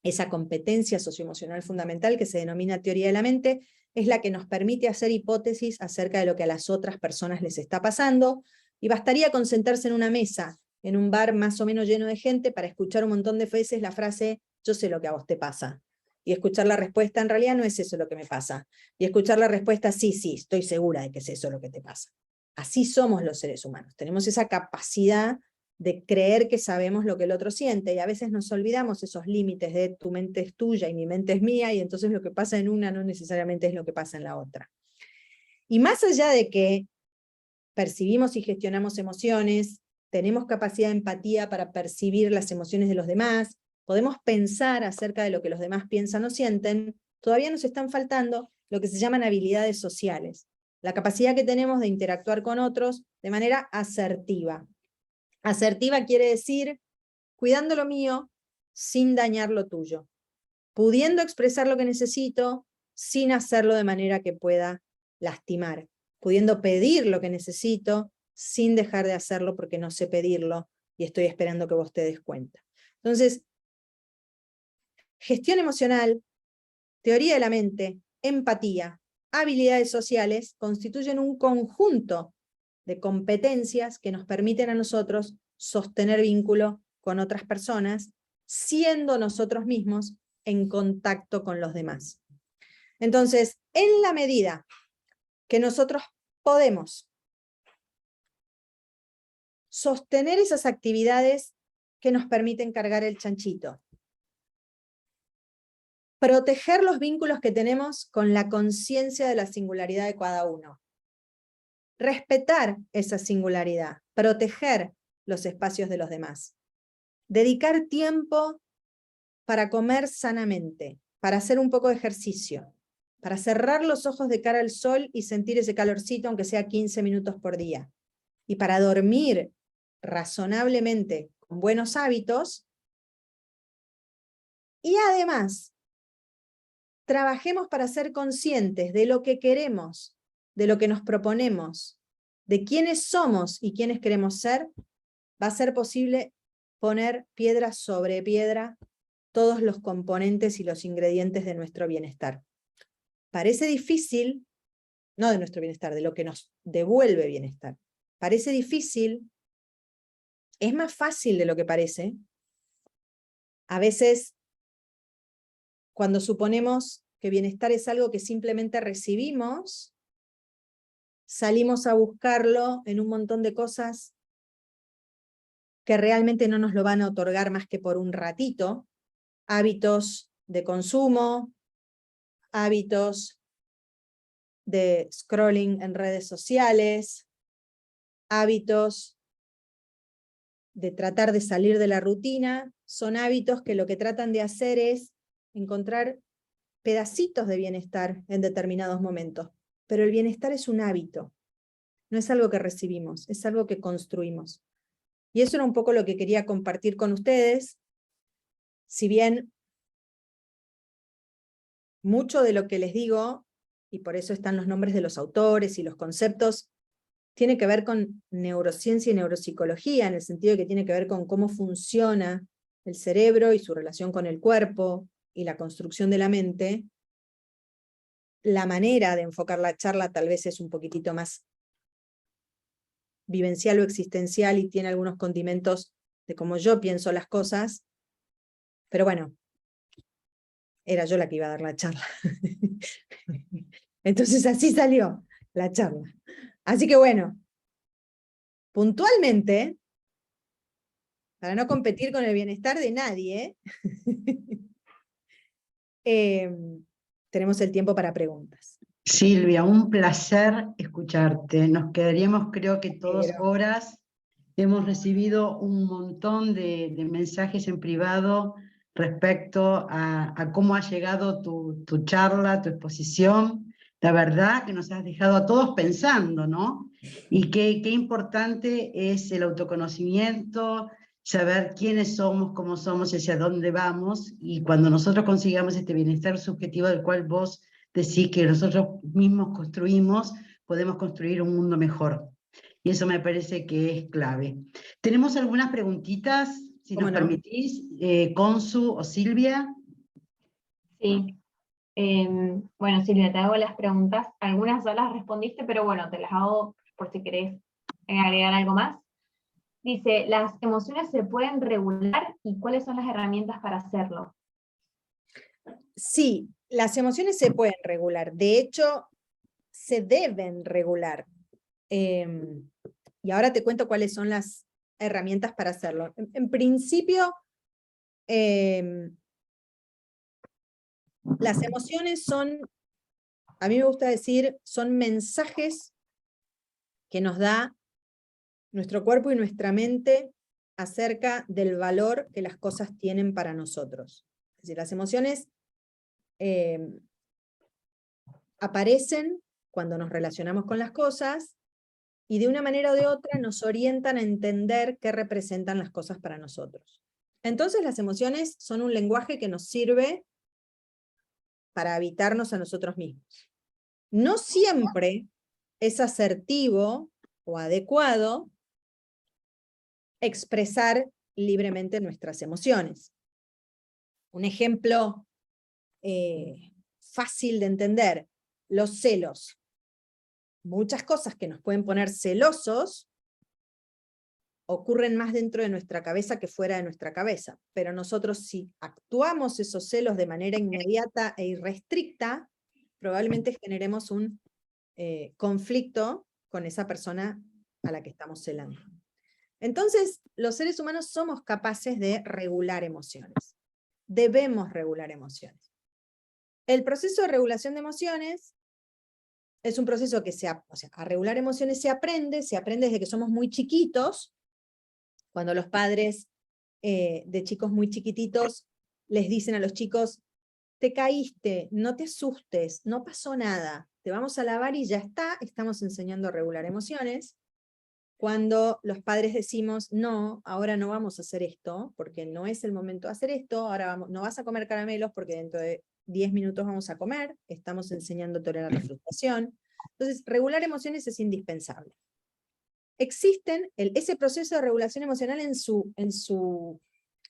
Esa competencia socioemocional fundamental, que se denomina teoría de la mente, es la que nos permite hacer hipótesis acerca de lo que a las otras personas les está pasando, y bastaría con sentarse en una mesa, en un bar más o menos lleno de gente, para escuchar un montón de veces la frase, yo sé lo que a vos te pasa, y escuchar la respuesta, en realidad no es eso lo que me pasa, y escuchar la respuesta, sí, estoy segura de que es eso lo que te pasa. Así somos los seres humanos, tenemos esa capacidad de creer que sabemos lo que el otro siente, y a veces nos olvidamos esos límites de tu mente es tuya y mi mente es mía, y entonces lo que pasa en una no necesariamente es lo que pasa en la otra. Y más allá de que percibimos y gestionamos emociones, tenemos capacidad de empatía para percibir las emociones de los demás, podemos pensar acerca de lo que los demás piensan o sienten, todavía nos están faltando lo que se llaman habilidades sociales, la capacidad que tenemos de interactuar con otros de manera asertiva. Asertiva quiere decir cuidando lo mío sin dañar lo tuyo, pudiendo expresar lo que necesito sin hacerlo de manera que pueda lastimar, pudiendo pedir lo que necesito sin dejar de hacerlo porque no sé pedirlo y estoy esperando que vos te des cuenta. Entonces, gestión emocional, teoría de la mente, empatía, habilidades sociales constituyen un conjunto de competencias que nos permiten a nosotros sostener vínculo con otras personas, siendo nosotros mismos en contacto con los demás. Entonces, en la medida que nosotros podemos sostener esas actividades que nos permiten cargar el chanchito, proteger los vínculos que tenemos con la conciencia de la singularidad de cada uno, respetar esa singularidad, proteger los espacios de los demás, dedicar tiempo para comer sanamente, para hacer un poco de ejercicio, para cerrar los ojos de cara al sol y sentir ese calorcito aunque sea 15 minutos por día, y para dormir razonablemente con buenos hábitos, y además trabajemos para ser conscientes de lo que queremos, de lo que nos proponemos, de quiénes somos y quiénes queremos ser, va a ser posible poner piedra sobre piedra todos los componentes y los ingredientes de nuestro bienestar. Parece difícil, no de nuestro bienestar, de lo que nos devuelve bienestar. Parece difícil es más fácil de lo que parece. A veces, cuando suponemos que bienestar es algo que simplemente recibimos, salimos a buscarlo en un montón de cosas que realmente no nos lo van a otorgar más que por un ratito. Hábitos de consumo, hábitos de scrolling en redes sociales, hábitos de tratar de salir de la rutina, son hábitos que lo que tratan de hacer es encontrar pedacitos de bienestar en determinados momentos. Pero el bienestar es un hábito, no es algo que recibimos, es algo que construimos. Y eso era un poco lo que quería compartir con ustedes, si bien mucho de lo que les digo, y por eso están los nombres de los autores y los conceptos, tiene que ver con neurociencia y neuropsicología, en el sentido de que tiene que ver con cómo funciona el cerebro y su relación con el cuerpo y la construcción de la mente. La manera de enfocar la charla tal vez es un poquitito más vivencial o existencial y tiene algunos condimentos de cómo yo pienso las cosas, pero bueno, era yo la que iba a dar la charla. Entonces así salió la charla. Así que bueno, puntualmente, para no competir con el bienestar de nadie, tenemos el tiempo para preguntas. Silvia, un placer escucharte. Nos quedaríamos, creo que todas horas. Hemos recibido un montón de mensajes en privado respecto a cómo ha llegado tu charla, tu exposición. La verdad que nos has dejado a todos pensando, ¿no? Y qué importante es el autoconocimiento, saber quiénes somos, cómo somos y hacia dónde vamos. Y cuando nosotros consigamos este bienestar subjetivo del cual vos decís que nosotros mismos construimos, podemos construir un mundo mejor. Y eso me parece que es clave. Tenemos algunas preguntitas, si nos permitís, Consu o Silvia. Sí. Bueno, Silvia, te hago las preguntas. Algunas ya las respondiste, pero bueno, te las hago por si querés agregar algo más. Dice, ¿las emociones se pueden regular y cuáles son las herramientas para hacerlo? Sí, las emociones se pueden regular. De hecho, se deben regular. Y ahora te cuento cuáles son las herramientas para hacerlo. En principio, las emociones son, a mí me gusta decir, son mensajes que nos da nuestro cuerpo y nuestra mente acerca del valor que las cosas tienen para nosotros. Es decir, las emociones aparecen cuando nos relacionamos con las cosas y de una manera o de otra nos orientan a entender qué representan las cosas para nosotros. Entonces las emociones son un lenguaje que nos sirve para habitarnos a nosotros mismos. No siempre es asertivo o adecuado expresar libremente nuestras emociones. Un ejemplo fácil de entender, los celos. Muchas cosas que nos pueden poner celosos ocurren más dentro de nuestra cabeza que fuera de nuestra cabeza, pero nosotros si actuamos esos celos de manera inmediata e irrestricta, probablemente generemos un conflicto con esa persona a la que estamos celando. Entonces, los seres humanos somos capaces de regular emociones. Debemos regular emociones. El proceso de regulación de emociones es un proceso que a regular emociones se aprende desde que somos muy chiquitos, cuando los padres de chicos muy chiquititos les dicen a los chicos, te caíste, no te asustes, no pasó nada, te vamos a lavar y ya está, estamos enseñando a regular emociones. Cuando los padres decimos, no, ahora no vamos a hacer esto, porque no es el momento de hacer esto, ahora no vas a comer caramelos porque dentro de 10 minutos vamos a comer, estamos enseñando a tolerar la frustración. Entonces, regular emociones es indispensable. Existen, ese proceso de regulación emocional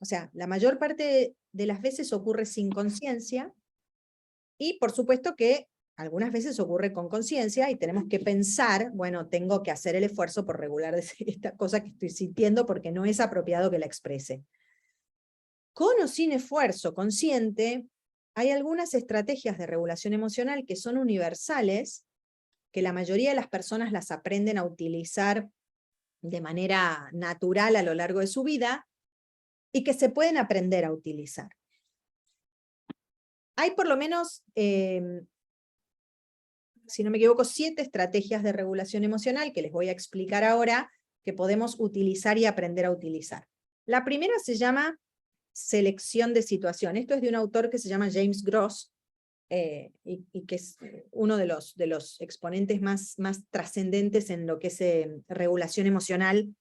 o sea, la mayor parte de las veces ocurre sin conciencia, y por supuesto que algunas veces ocurre con conciencia y tenemos que pensar, bueno, tengo que hacer el esfuerzo por regular esta cosa que estoy sintiendo porque no es apropiado que la exprese. Con o sin esfuerzo consciente, hay algunas estrategias de regulación emocional que son universales, que la mayoría de las personas las aprenden a utilizar de manera natural a lo largo de su vida, y que se pueden aprender a utilizar. Hay por lo menos, si no me equivoco, 7 estrategias de regulación emocional que les voy a explicar ahora, que podemos utilizar y aprender a utilizar. La primera se llama selección de situación. Esto es de un autor que se llama James Gross, y que es uno de los exponentes más trascendentes en lo que es regulación emocional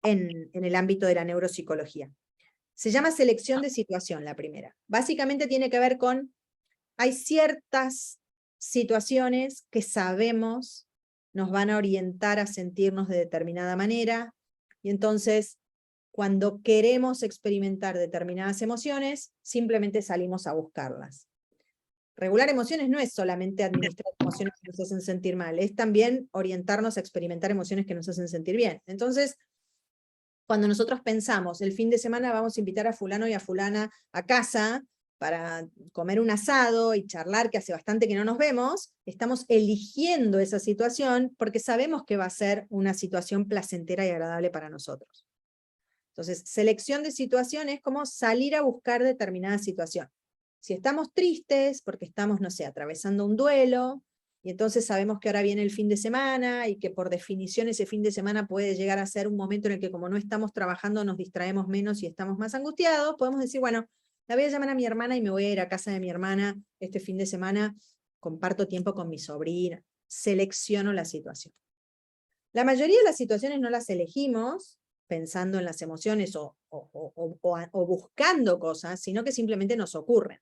en el ámbito de la neuropsicología. Se llama selección de situación la primera. Básicamente tiene que ver con, hay ciertas situaciones que sabemos nos van a orientar a sentirnos de determinada manera, y entonces cuando queremos experimentar determinadas emociones, simplemente salimos a buscarlas. Regular emociones no es solamente administrar emociones que nos hacen sentir mal, es también orientarnos a experimentar emociones que nos hacen sentir bien. Entonces, cuando nosotros pensamos, el fin de semana vamos a invitar a fulano y a fulana a casa para comer un asado y charlar, que hace bastante que no nos vemos, estamos eligiendo esa situación porque sabemos que va a ser una situación placentera y agradable para nosotros. Entonces, selección de situación es como salir a buscar determinada situación. Si estamos tristes porque estamos, no sé, atravesando un duelo, y entonces sabemos que ahora viene el fin de semana, y que por definición ese fin de semana puede llegar a ser un momento en el que como no estamos trabajando nos distraemos menos y estamos más angustiados, podemos decir, bueno, la voy a llamar a mi hermana y me voy a ir a casa de mi hermana este fin de semana, comparto tiempo con mi sobrina, selecciono la situación. La mayoría de las situaciones no las elegimos pensando en las emociones o buscando cosas, sino que simplemente nos ocurren.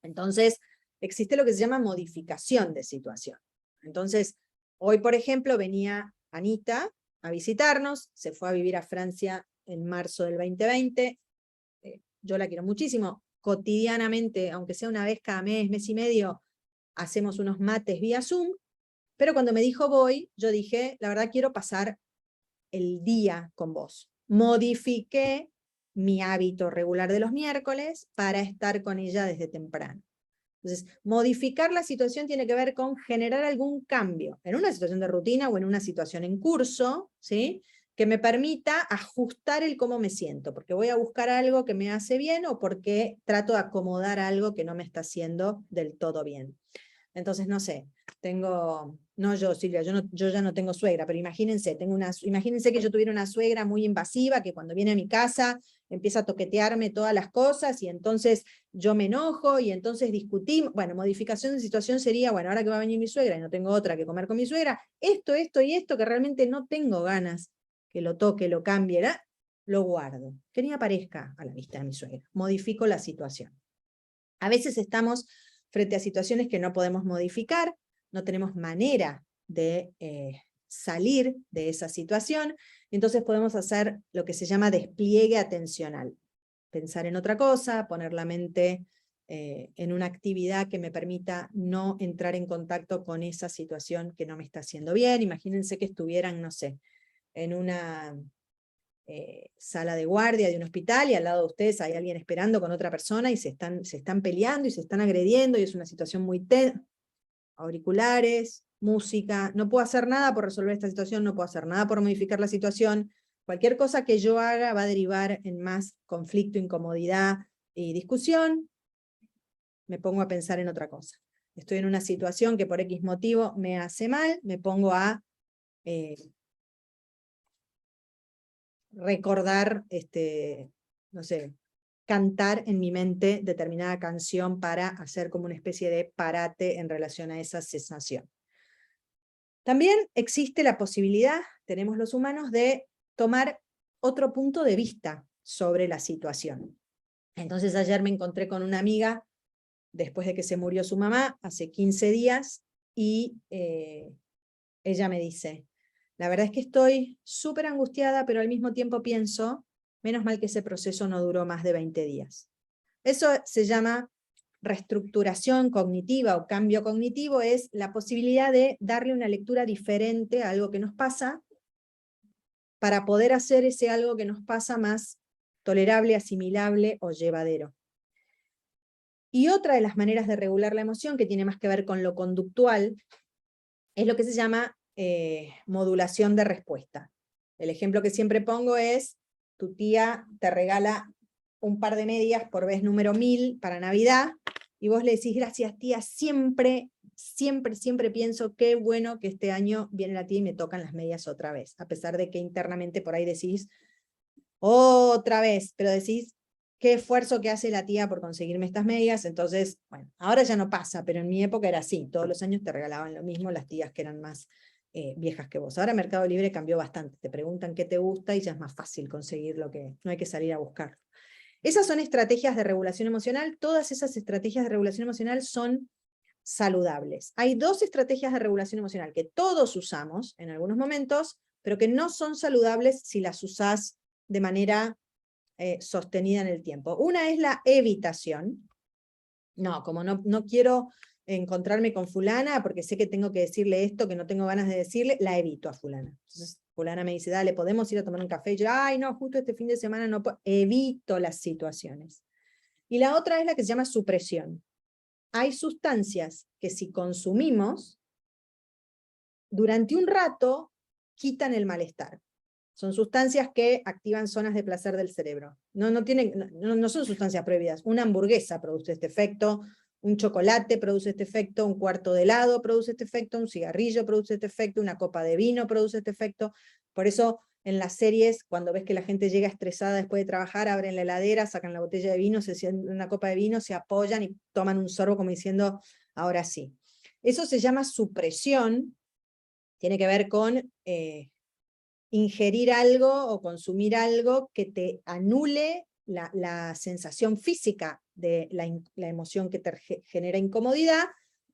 Entonces, existe lo que se llama modificación de situación. Entonces, hoy, por ejemplo, venía Anita a visitarnos, se fue a vivir a Francia en marzo del 2020, yo la quiero muchísimo, cotidianamente, aunque sea una vez cada mes, mes y medio, hacemos unos mates vía Zoom, pero cuando me dijo voy, yo dije, la verdad quiero pasar el día con vos. Modifiqué mi hábito regular de los miércoles para estar con ella desde temprano. Entonces, modificar la situación tiene que ver con generar algún cambio en una situación de rutina o en una situación en curso, ¿sí?, que me permita ajustar el cómo me siento, porque voy a buscar algo que me hace bien o porque trato de acomodar algo que no me está haciendo del todo bien. Entonces, no sé, no yo, Silvia, yo ya no tengo suegra, pero imagínense, imagínense que yo tuviera una suegra muy invasiva que cuando viene a mi casa empieza a toquetearme todas las cosas y entonces yo me enojo y entonces discutimos. Bueno, modificación de situación sería, bueno, ahora que va a venir mi suegra y no tengo otra que comer con mi suegra, esto y esto que realmente no tengo ganas que lo toque, lo cambie, lo guardo, que ni aparezca a la vista de mi suegra. Modifico la situación. A veces estamos frente a situaciones que no podemos modificar, no tenemos manera de salir de esa situación, entonces podemos hacer lo que se llama despliegue atencional. Pensar en otra cosa, poner la mente en una actividad que me permita no entrar en contacto con esa situación que no me está haciendo bien. Imagínense que estuvieran, no sé, en una sala de guardia de un hospital y al lado de ustedes hay alguien esperando con otra persona y se están peleando y se están agrediendo y es una situación muy tensa. Auriculares, música, no puedo hacer nada por resolver esta situación, no puedo hacer nada por modificar la situación, cualquier cosa que yo haga va a derivar en más conflicto, incomodidad y discusión, me pongo a pensar en otra cosa. Estoy en una situación que por X motivo me hace mal, me pongo a recordar, no sé, cantar en mi mente determinada canción para hacer como una especie de parate en relación a esa sensación. También existe la posibilidad, tenemos los humanos, de tomar otro punto de vista sobre la situación. Entonces ayer me encontré con una amiga, después de que se murió su mamá, hace 15 días, y ella me dice, la verdad es que estoy súper angustiada, pero al mismo tiempo pienso, menos mal que ese proceso no duró más de 20 días. Eso se llama reestructuración cognitiva o cambio cognitivo es la posibilidad de darle una lectura diferente a algo que nos pasa, para poder hacer ese algo que nos pasa más tolerable, asimilable o llevadero. Y otra de las maneras de regular la emoción, que tiene más que ver con lo conductual, es lo que se llama modulación de respuesta. El ejemplo que siempre pongo es, tu tía te regala un par de medias por vez número 1000 para Navidad, y vos le decís, gracias tía, siempre pienso qué bueno que este año viene la tía y me tocan las medias otra vez, a pesar de que internamente por ahí decís, otra vez, pero decís, qué esfuerzo que hace la tía por conseguirme estas medias. Entonces, bueno, ahora ya no pasa, pero en mi época era así, todos los años te regalaban lo mismo las tías que eran más viejas que vos. Ahora Mercado Libre cambió bastante, te preguntan qué te gusta y ya es más fácil conseguir lo que, no hay que salir a buscarlo. Esas son estrategias de regulación emocional, todas esas estrategias de regulación emocional son saludables. Hay dos estrategias de regulación emocional que todos usamos en algunos momentos, pero que no son saludables si las usás de manera sostenida en el tiempo. Una es la evitación. No, como no quiero encontrarme con fulana porque sé que tengo que decirle esto que no tengo ganas de decirle, la evito a fulana. Entonces fulana me dice, dale, ¿podemos ir a tomar un café? Y yo, ay, no, justo este fin de semana no puedo. Evito las situaciones. Y la otra es la que se llama supresión. Hay sustancias que si consumimos, durante un rato quitan el malestar. Son sustancias que activan zonas de placer del cerebro. No son sustancias prohibidas. Una hamburguesa produce este efecto, un chocolate produce este efecto, un cuarto de helado produce este efecto, un cigarrillo produce este efecto, una copa de vino produce este efecto. Por eso en las series, cuando ves que la gente llega estresada después de trabajar, abren la heladera, sacan la botella de vino, se sientan una copa de vino, se apoyan y toman un sorbo como diciendo, ahora sí. Eso se llama supresión, tiene que ver con ingerir algo o consumir algo que te anule la sensación física de la emoción que te genera incomodidad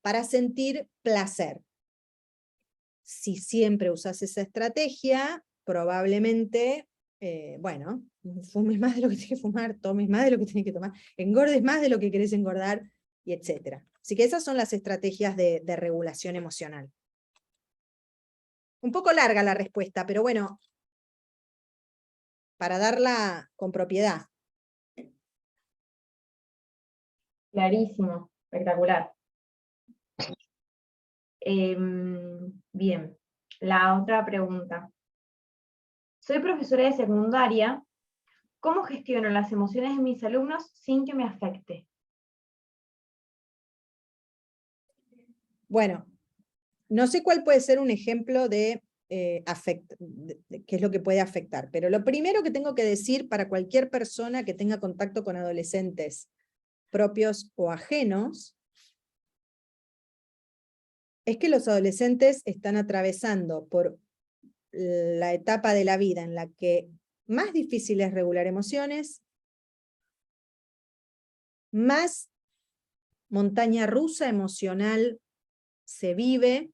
para sentir placer. Si siempre usas esa estrategia, probablemente, bueno, fumes más de lo que tienes que fumar, tomes más de lo que tienes que tomar, engordes más de lo que querés engordar, y etc. Así que esas son las estrategias de regulación emocional. Un poco larga la respuesta, pero bueno, para darla con propiedad. Clarísimo, espectacular. Bien, la otra pregunta. Soy profesora de secundaria. ¿Cómo gestiono las emociones de mis alumnos sin que me afecte? Bueno, no sé cuál puede ser un ejemplo de qué es lo que puede afectar, pero lo primero que tengo que decir para cualquier persona que tenga contacto con adolescentes propios o ajenos, es que los adolescentes están atravesando por la etapa de la vida en la que más difícil es regular emociones, más montaña rusa emocional se vive,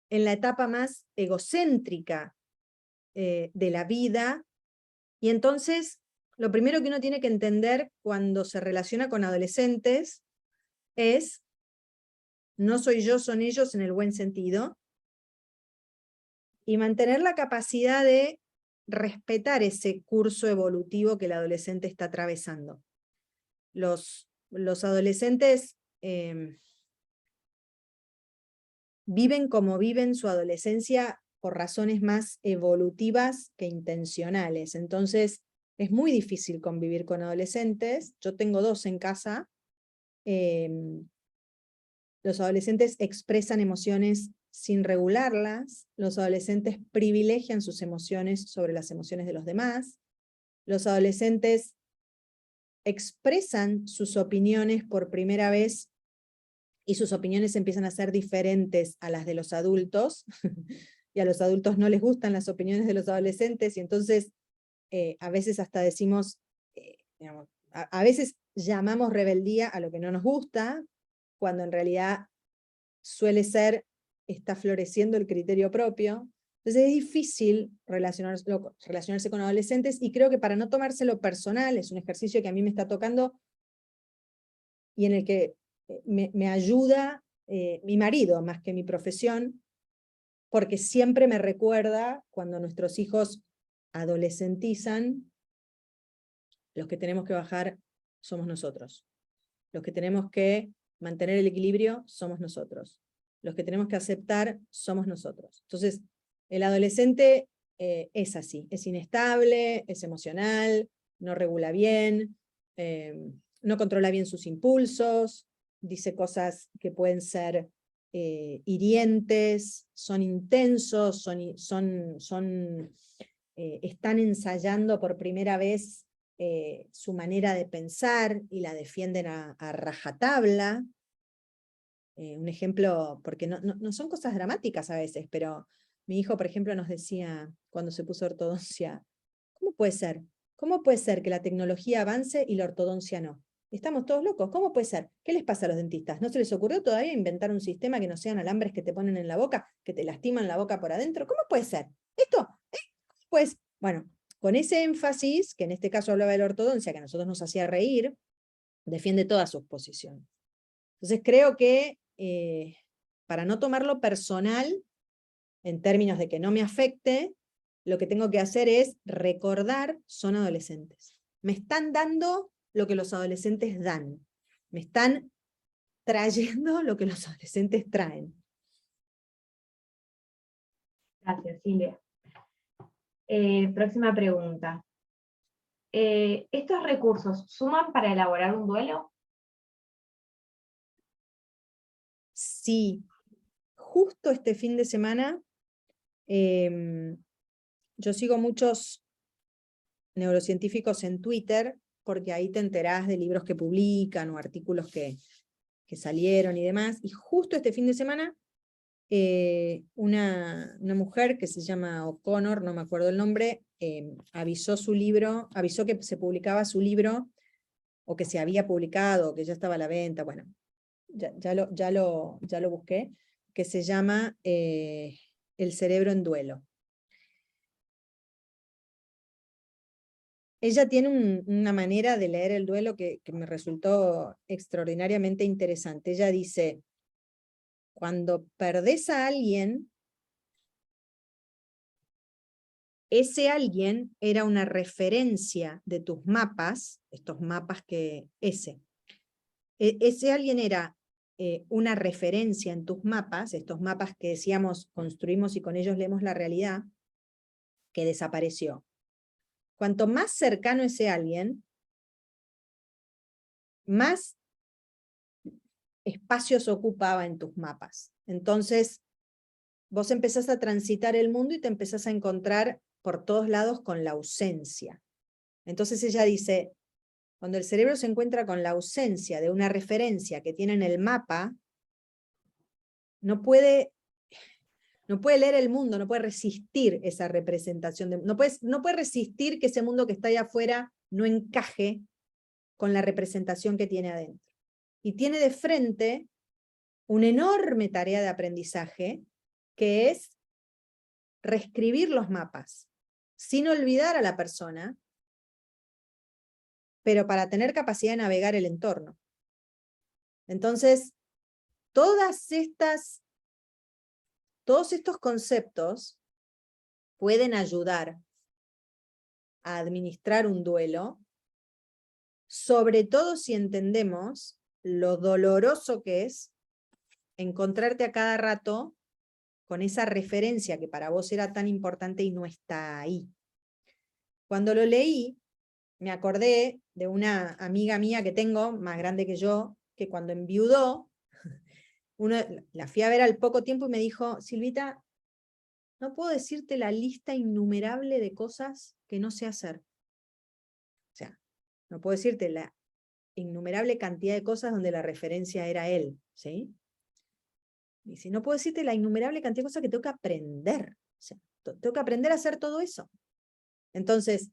en la etapa más egocéntrica de la vida, y entonces lo primero que uno tiene que entender cuando se relaciona con adolescentes es, no soy yo, son ellos en el buen sentido, y mantener la capacidad de respetar ese curso evolutivo que el adolescente está atravesando. Los adolescentes viven como viven su adolescencia por razones más evolutivas que intencionales. Entonces, es muy difícil convivir con adolescentes. Yo tengo 2 en casa. Los adolescentes expresan emociones sin regularlas. Los adolescentes privilegian sus emociones sobre las emociones de los demás. Los adolescentes expresan sus opiniones por primera vez y sus opiniones empiezan a ser diferentes a las de los adultos, y a los adultos no les gustan las opiniones de los adolescentes, y entonces a veces hasta decimos, digamos, a veces llamamos rebeldía a lo que no nos gusta, cuando en realidad suele ser, está floreciendo el criterio propio. Entonces es difícil relacionarse con adolescentes, y creo que para no tomárselo personal, es un ejercicio que a mí me está tocando y en el que me ayuda mi marido más que mi profesión, porque siempre me recuerda cuando nuestros hijos adolescentizan, los que tenemos que bajar somos nosotros. Los que tenemos que mantener el equilibrio somos nosotros. Los que tenemos que aceptar somos nosotros. Entonces, el adolescente es así, es inestable, es emocional, no regula bien, no controla bien sus impulsos, dice cosas que pueden ser hirientes, son intensos, están ensayando por primera vez su manera de pensar y la defienden a rajatabla. Un ejemplo, porque no son cosas dramáticas a veces, pero mi hijo, por ejemplo, nos decía cuando se puso ortodoncia, ¿cómo puede ser? ¿Cómo puede ser que la tecnología avance y la ortodoncia no? Estamos todos locos, ¿cómo puede ser? ¿Qué les pasa a los dentistas? ¿No se les ocurrió todavía inventar un sistema que no sean alambres que te ponen en la boca, que te lastiman la boca por adentro? ¿Cómo puede ser? Esto, pues, bueno, con ese énfasis, que en este caso hablaba de la ortodoncia, que a nosotros nos hacía reír, defiende todas sus posiciones. Entonces creo que para no tomarlo personal, en términos de que no me afecte, lo que tengo que hacer es recordar, son adolescentes. Me están dando lo que los adolescentes dan. Me están trayendo lo que los adolescentes traen. Gracias, Silvia. Próxima pregunta. ¿Estos recursos suman para elaborar un duelo? Sí, justo este fin de semana yo sigo muchos neurocientíficos en Twitter, porque ahí te enterás de libros que publican o artículos que salieron y demás, y justo este fin de semana una mujer que se llama O'Connor, no me acuerdo el nombre, avisó que se publicaba su libro, o que se había publicado, o que ya estaba a la venta, bueno, ya lo busqué, que se llama El cerebro en duelo. Ella tiene una manera de leer el duelo que me resultó extraordinariamente interesante. Ella dice, cuando perdés a alguien, ese alguien era una referencia de tus mapas, estos mapas que ese alguien era una referencia en tus mapas, estos mapas que decíamos construimos y con ellos leemos la realidad, que desapareció. Cuanto más cercano ese alguien, más espacios ocupaba en tus mapas. Entonces, vos empezás a transitar el mundo y te empezás a encontrar por todos lados con la ausencia. Entonces ella dice, cuando el cerebro se encuentra con la ausencia de una referencia que tiene en el mapa, no puede leer el mundo, no puede resistir esa representación, no puede resistir que ese mundo que está allá afuera no encaje con la representación que tiene adentro. Y tiene de frente una enorme tarea de aprendizaje, que es reescribir los mapas, sin olvidar a la persona, pero para tener capacidad de navegar el entorno. Entonces, todos estos conceptos pueden ayudar a administrar un duelo, sobre todo si entendemos lo doloroso que es encontrarte a cada rato con esa referencia que para vos era tan importante y no está ahí. Cuando lo leí, me acordé de una amiga mía que tengo, más grande que yo, que cuando enviudó, la fui a ver al poco tiempo y me dijo, Silvita, no puedo decirte la lista innumerable de cosas que no sé hacer. O sea, no puedo decirte la innumerable cantidad de cosas donde la referencia era él, ¿sí? Y dice, no puedo decirte la innumerable cantidad de cosas que tengo que aprender. O sea, tengo que aprender a hacer todo eso. Entonces,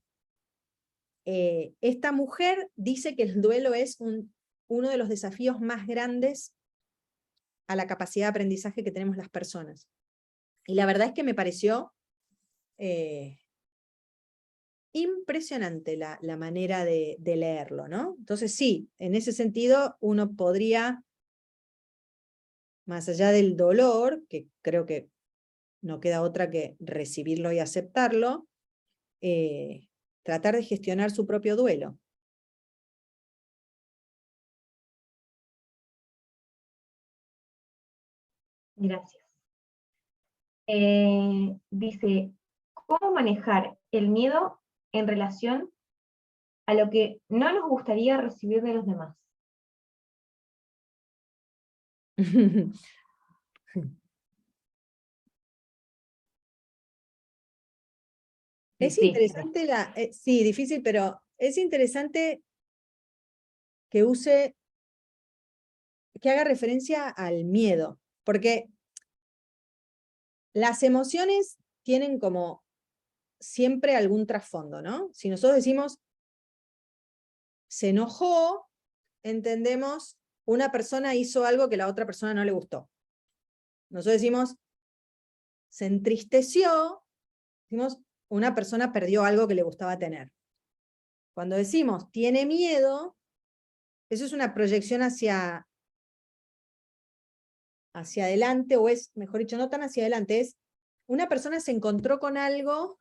esta mujer dice que el duelo es uno de los desafíos más grandes a la capacidad de aprendizaje que tenemos las personas. Y la verdad es que me pareció impresionante la manera de leerlo, ¿no? Entonces sí, en ese sentido uno podría, más allá del dolor, que creo que no queda otra que recibirlo y aceptarlo, tratar de gestionar su propio duelo. Gracias. Dice, ¿cómo manejar el miedo en relación a lo que no nos gustaría recibir de los demás? Es Difícil. interesante sí, difícil, pero es interesante que que haga referencia al miedo, porque las emociones tienen como siempre algún trasfondo, ¿no? Si nosotros decimos, se enojó, entendemos, una persona hizo algo que la otra persona no le gustó. Nosotros decimos, se entristeció, decimos, una persona perdió algo que le gustaba tener. Cuando decimos, tiene miedo, eso es una proyección hacia adelante, o es, mejor dicho, no tan hacia adelante, es una persona se encontró con algo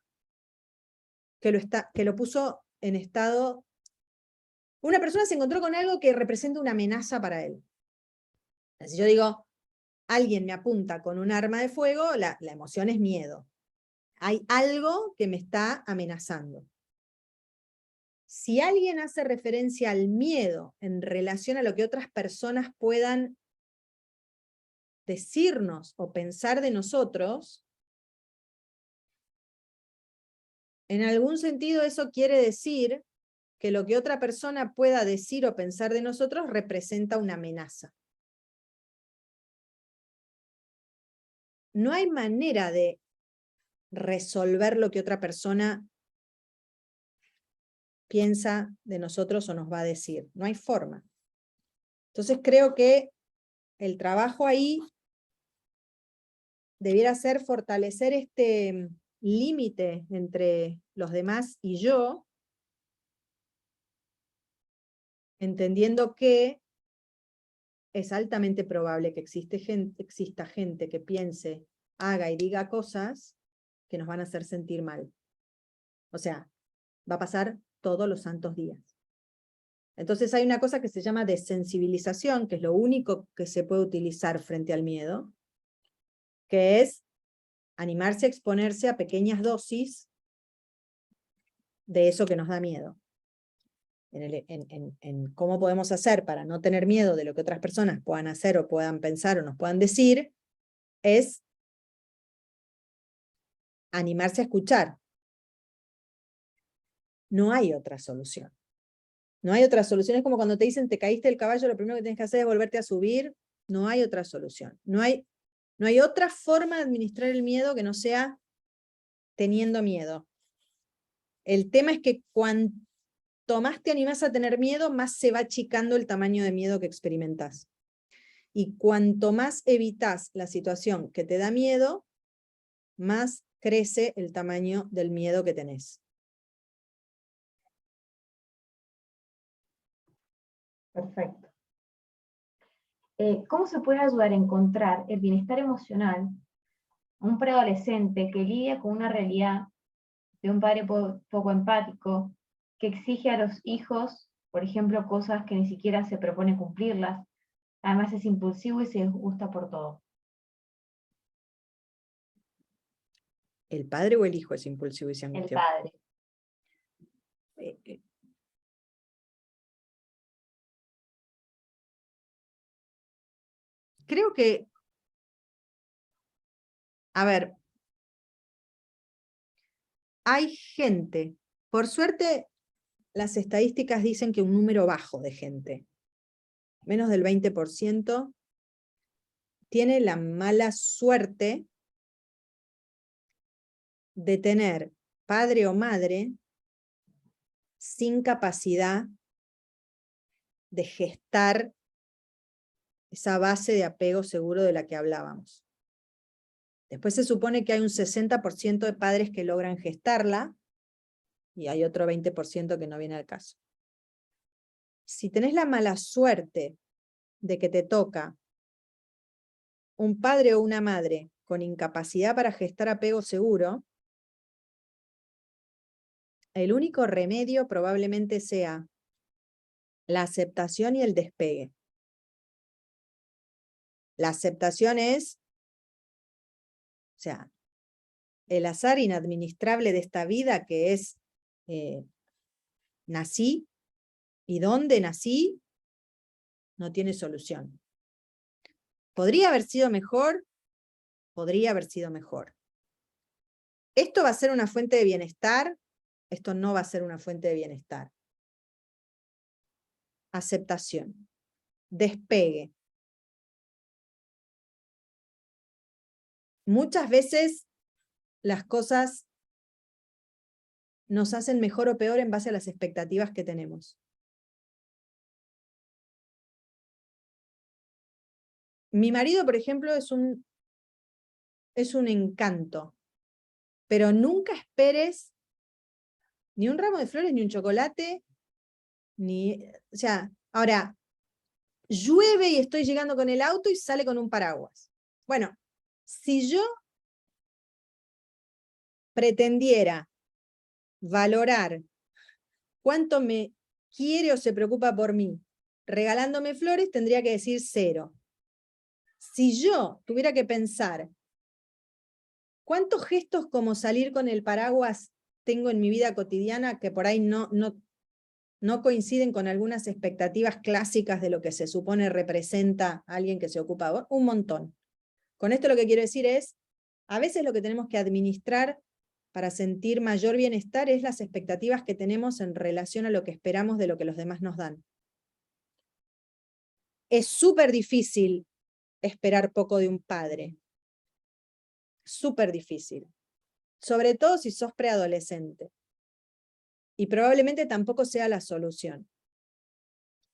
que lo puso en estado. Una persona se encontró con algo que representa una amenaza para él. Si yo digo, alguien me apunta con un arma de fuego, la emoción es miedo. Hay algo que me está amenazando. Si alguien hace referencia al miedo en relación a lo que otras personas puedan decirnos o pensar de nosotros, en algún sentido eso quiere decir que lo que otra persona pueda decir o pensar de nosotros representa una amenaza. No hay manera de resolver lo que otra persona piensa de nosotros o nos va a decir. No hay forma. Entonces creo que el trabajo ahí debiera ser fortalecer este límite entre los demás y yo, entendiendo que es altamente probable que exista gente que piense, haga y diga cosas que nos van a hacer sentir mal. O sea, va a pasar todos los santos días. Entonces hay una cosa que se llama desensibilización, que es lo único que se puede utilizar frente al miedo, que es animarse a exponerse a pequeñas dosis de eso que nos da miedo. En cómo podemos hacer para no tener miedo de lo que otras personas puedan hacer o puedan pensar o nos puedan decir, es animarse a escuchar. No hay otra solución. No hay otra solución. Es como cuando te dicen, te caíste del caballo, lo primero que tienes que hacer es volverte a subir. No hay otra solución. No hay otra forma de administrar el miedo que no sea teniendo miedo. El tema es que cuanto más te animas a tener miedo, más se va achicando el tamaño de miedo que experimentas. Y cuanto más evitas la situación que te da miedo, más crece el tamaño del miedo que tenés. Perfecto. ¿Cómo se puede ayudar a encontrar el bienestar emocional a un preadolescente que lidia con una realidad de un padre poco empático, que exige a los hijos, por ejemplo, cosas que ni siquiera se propone cumplirlas? Además es impulsivo y se disgusta por todo. ¿El padre o el hijo es impulsivo y se angustia? El padre. Creo que, a ver, hay gente, por suerte las estadísticas dicen que un número bajo de gente, menos del 20%, tiene la mala suerte de tener padre o madre sin capacidad de gestar esa base de apego seguro de la que hablábamos. Después se supone que hay un 60% de padres que logran gestarla, y hay otro 20% que no viene al caso. Si tenés la mala suerte de que te toca un padre o una madre con incapacidad para gestar apego seguro, el único remedio probablemente sea la aceptación y el despegue. La aceptación es, o sea, el azar inadministrable de esta vida que es, nací, y dónde nací, no tiene solución. ¿Podría haber sido mejor? Podría haber sido mejor. ¿Esto va a ser una fuente de bienestar? Esto no va a ser una fuente de bienestar. Aceptación. Despegue. Muchas veces las cosas nos hacen mejor o peor en base a las expectativas que tenemos. Mi marido, por ejemplo, es un encanto, pero nunca esperes ni un ramo de flores, ni un chocolate, o sea, ahora, llueve y estoy llegando con el auto y sale con un paraguas. Bueno, si yo pretendiera valorar cuánto me quiere o se preocupa por mí, regalándome flores, tendría que decir 0. Si yo tuviera que pensar cuántos gestos como salir con el paraguas tengo en mi vida cotidiana que por ahí no coinciden con algunas expectativas clásicas de lo que se supone representa a alguien que se ocupa, un montón. Con esto lo que quiero decir es, a veces lo que tenemos que administrar para sentir mayor bienestar es las expectativas que tenemos en relación a lo que esperamos de lo que los demás nos dan. Es súper difícil esperar poco de un padre. Súper difícil. Sobre todo si sos preadolescente. Y probablemente tampoco sea la solución.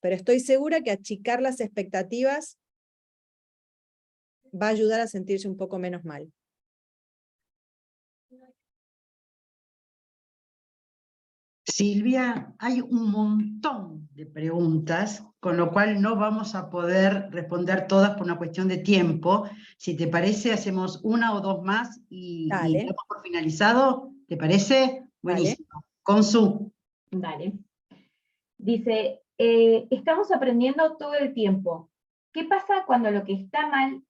Pero estoy segura que achicar las expectativas va a ayudar a sentirse un poco menos mal. Silvia, hay un montón de preguntas, con lo cual no vamos a poder responder todas por una cuestión de tiempo. Si te parece, hacemos una o dos más y damos por finalizado. ¿Te parece? Buenísimo. Dale. Consu. Dale. Dice, estamos aprendiendo todo el tiempo. ¿Qué pasa cuando lo que está mal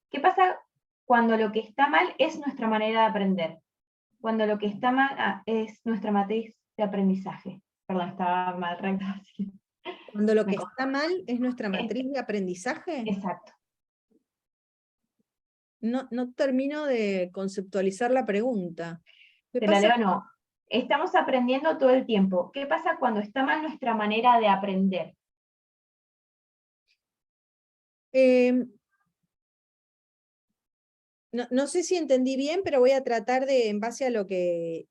¿Qué pasa cuando lo que está mal es nuestra manera de aprender? Cuando lo que está mal es nuestra matriz de aprendizaje. Perdón, estaba mal redactada. Cuando lo que está mal es nuestra matriz de aprendizaje. Exacto. No termino de conceptualizar la pregunta. Te la leo, no. Estamos aprendiendo todo el tiempo. ¿Qué pasa cuando está mal nuestra manera de aprender? No sé si entendí bien, pero voy a tratar de, en base a lo que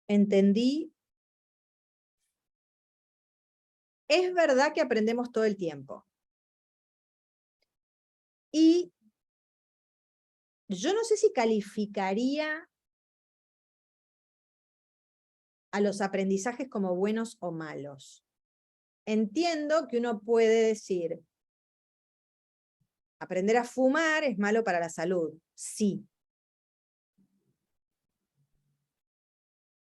entendí, es verdad que aprendemos todo el tiempo. Y yo no sé si calificaría a los aprendizajes como buenos o malos. Entiendo que uno puede decir, aprender a fumar es malo para la salud. Sí.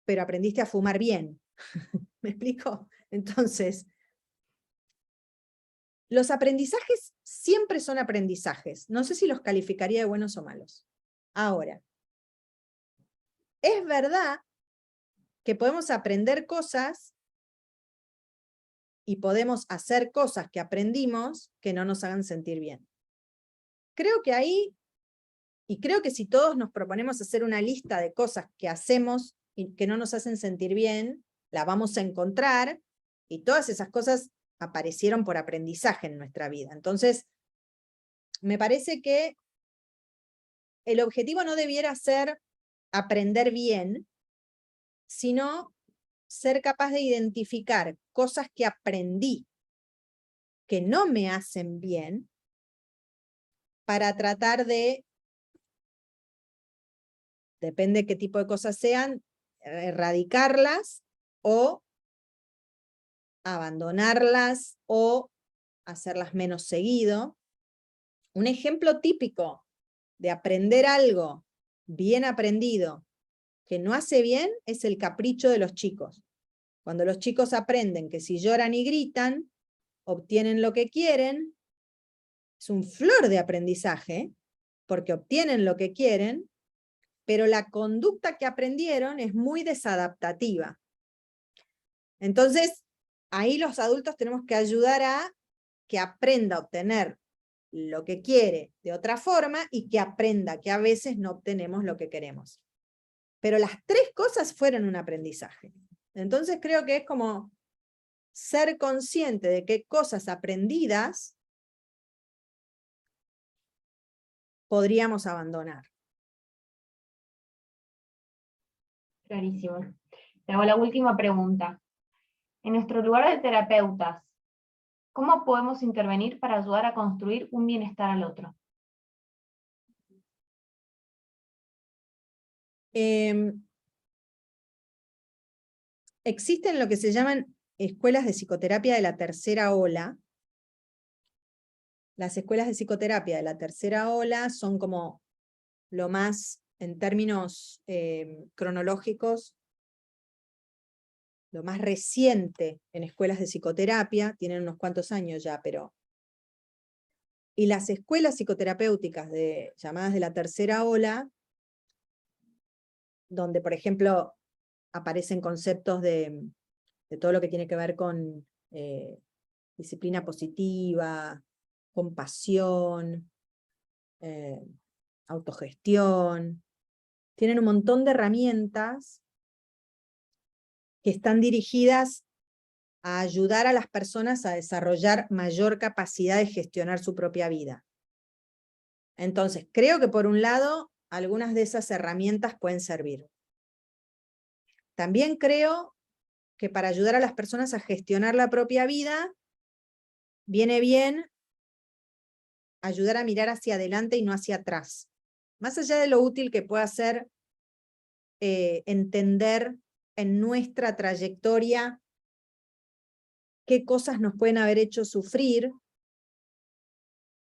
Pero aprendiste a fumar bien. ¿Me explico? Entonces, los aprendizajes siempre son aprendizajes. No sé si los calificaría de buenos o malos. Ahora, es verdad que podemos aprender cosas y podemos hacer cosas que aprendimos que no nos hagan sentir bien. Creo que ahí, y creo que si todos nos proponemos hacer una lista de cosas que hacemos y que no nos hacen sentir bien, la vamos a encontrar, y todas esas cosas aparecieron por aprendizaje en nuestra vida. Entonces, me parece que el objetivo no debiera ser aprender bien, sino ser capaz de identificar cosas que aprendí que no me hacen bien, para tratar de, depende qué tipo de cosas sean, erradicarlas o abandonarlas o hacerlas menos seguido. Un ejemplo típico de aprender algo bien aprendido que no hace bien es el capricho de los chicos. Cuando los chicos aprenden que si lloran y gritan, obtienen lo que quieren, es un flor de aprendizaje, porque obtienen lo que quieren, pero la conducta que aprendieron es muy desadaptativa. Entonces, ahí los adultos tenemos que ayudar a que aprenda a obtener lo que quiere de otra forma y que aprenda que a veces no obtenemos lo que queremos. Pero las tres cosas fueron un aprendizaje. Entonces creo que es como ser consciente de qué cosas aprendidas podríamos abandonar. Clarísimo. Te hago la última pregunta. En nuestro lugar de terapeutas, ¿cómo podemos intervenir para ayudar a construir un bienestar al otro? Existen lo que se llaman escuelas de psicoterapia de la tercera ola. Las escuelas de psicoterapia de la tercera ola son como lo más, en términos cronológicos, lo más reciente en escuelas de psicoterapia, tienen unos cuantos años ya, pero... Y las escuelas psicoterapéuticas llamadas de la tercera ola, donde por ejemplo aparecen conceptos de todo lo que tiene que ver con disciplina positiva, compasión, autogestión, tienen un montón de herramientas que están dirigidas a ayudar a las personas a desarrollar mayor capacidad de gestionar su propia vida. Entonces, creo que por un lado, algunas de esas herramientas pueden servir. También creo que para ayudar a las personas a gestionar la propia vida, viene bien ayudar a mirar hacia adelante y no hacia atrás. Más allá de lo útil que pueda ser entender en nuestra trayectoria qué cosas nos pueden haber hecho sufrir,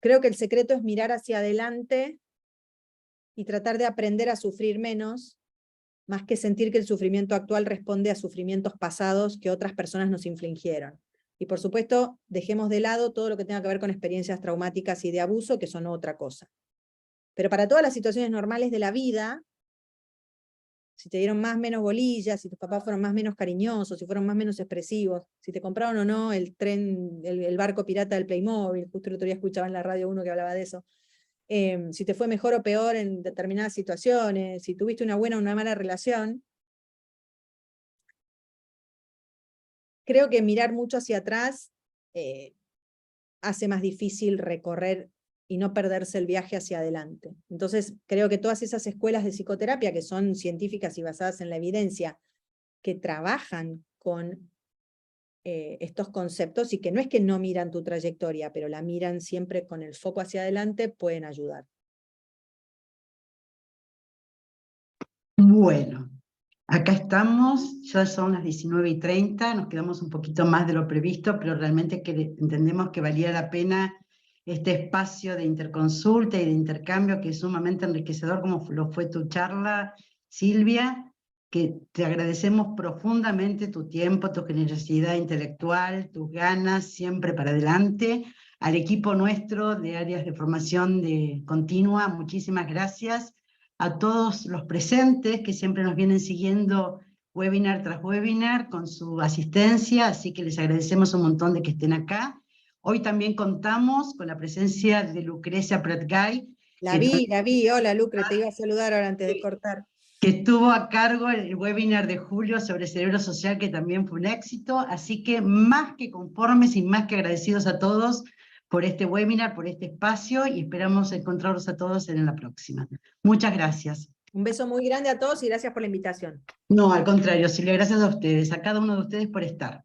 creo que el secreto es mirar hacia adelante y tratar de aprender a sufrir menos, más que sentir que el sufrimiento actual responde a sufrimientos pasados que otras personas nos infligieron. Y por supuesto, dejemos de lado todo lo que tenga que ver con experiencias traumáticas y de abuso, que son otra cosa. Pero para todas las situaciones normales de la vida, si te dieron más o menos bolillas, si tus papás fueron más o menos cariñosos, si fueron más o menos expresivos, si te compraron o no el tren, el barco pirata del Playmobil, justo el otro día escuchaba en la radio uno que hablaba de eso, si te fue mejor o peor en determinadas situaciones, si tuviste una buena o una mala relación, creo que mirar mucho hacia atrás hace más difícil recorrer y no perderse el viaje hacia adelante. Entonces, creo que todas esas escuelas de psicoterapia que son científicas y basadas en la evidencia, que trabajan con estos conceptos, y que no es que no miran tu trayectoria, pero la miran siempre con el foco hacia adelante, pueden ayudar. Bueno, acá estamos, ya son las 19:30, nos quedamos un poquito más de lo previsto, pero realmente entendemos que valía la pena este espacio de interconsulta y de intercambio que es sumamente enriquecedor, como lo fue tu charla, Silvia, que te agradecemos profundamente tu tiempo, tu generosidad intelectual, tus ganas, siempre para adelante. Al equipo nuestro de áreas de formación continua, muchísimas gracias. A todos los presentes que siempre nos vienen siguiendo webinar tras webinar con su asistencia, así que les agradecemos un montón de que estén acá. Hoy también contamos con la presencia de Lucrecia Pratgay. La vi, hola Lucre, te iba a saludar ahora antes de cortar. Que estuvo a cargo el webinar de julio sobre cerebro social, que también fue un éxito, así que más que conformes y más que agradecidos a todos por este webinar, por este espacio, y esperamos encontrarlos a todos en la próxima. Muchas gracias. Un beso muy grande a todos y gracias por la invitación. No, al contrario, Silvia, gracias a ustedes, a cada uno de ustedes por estar.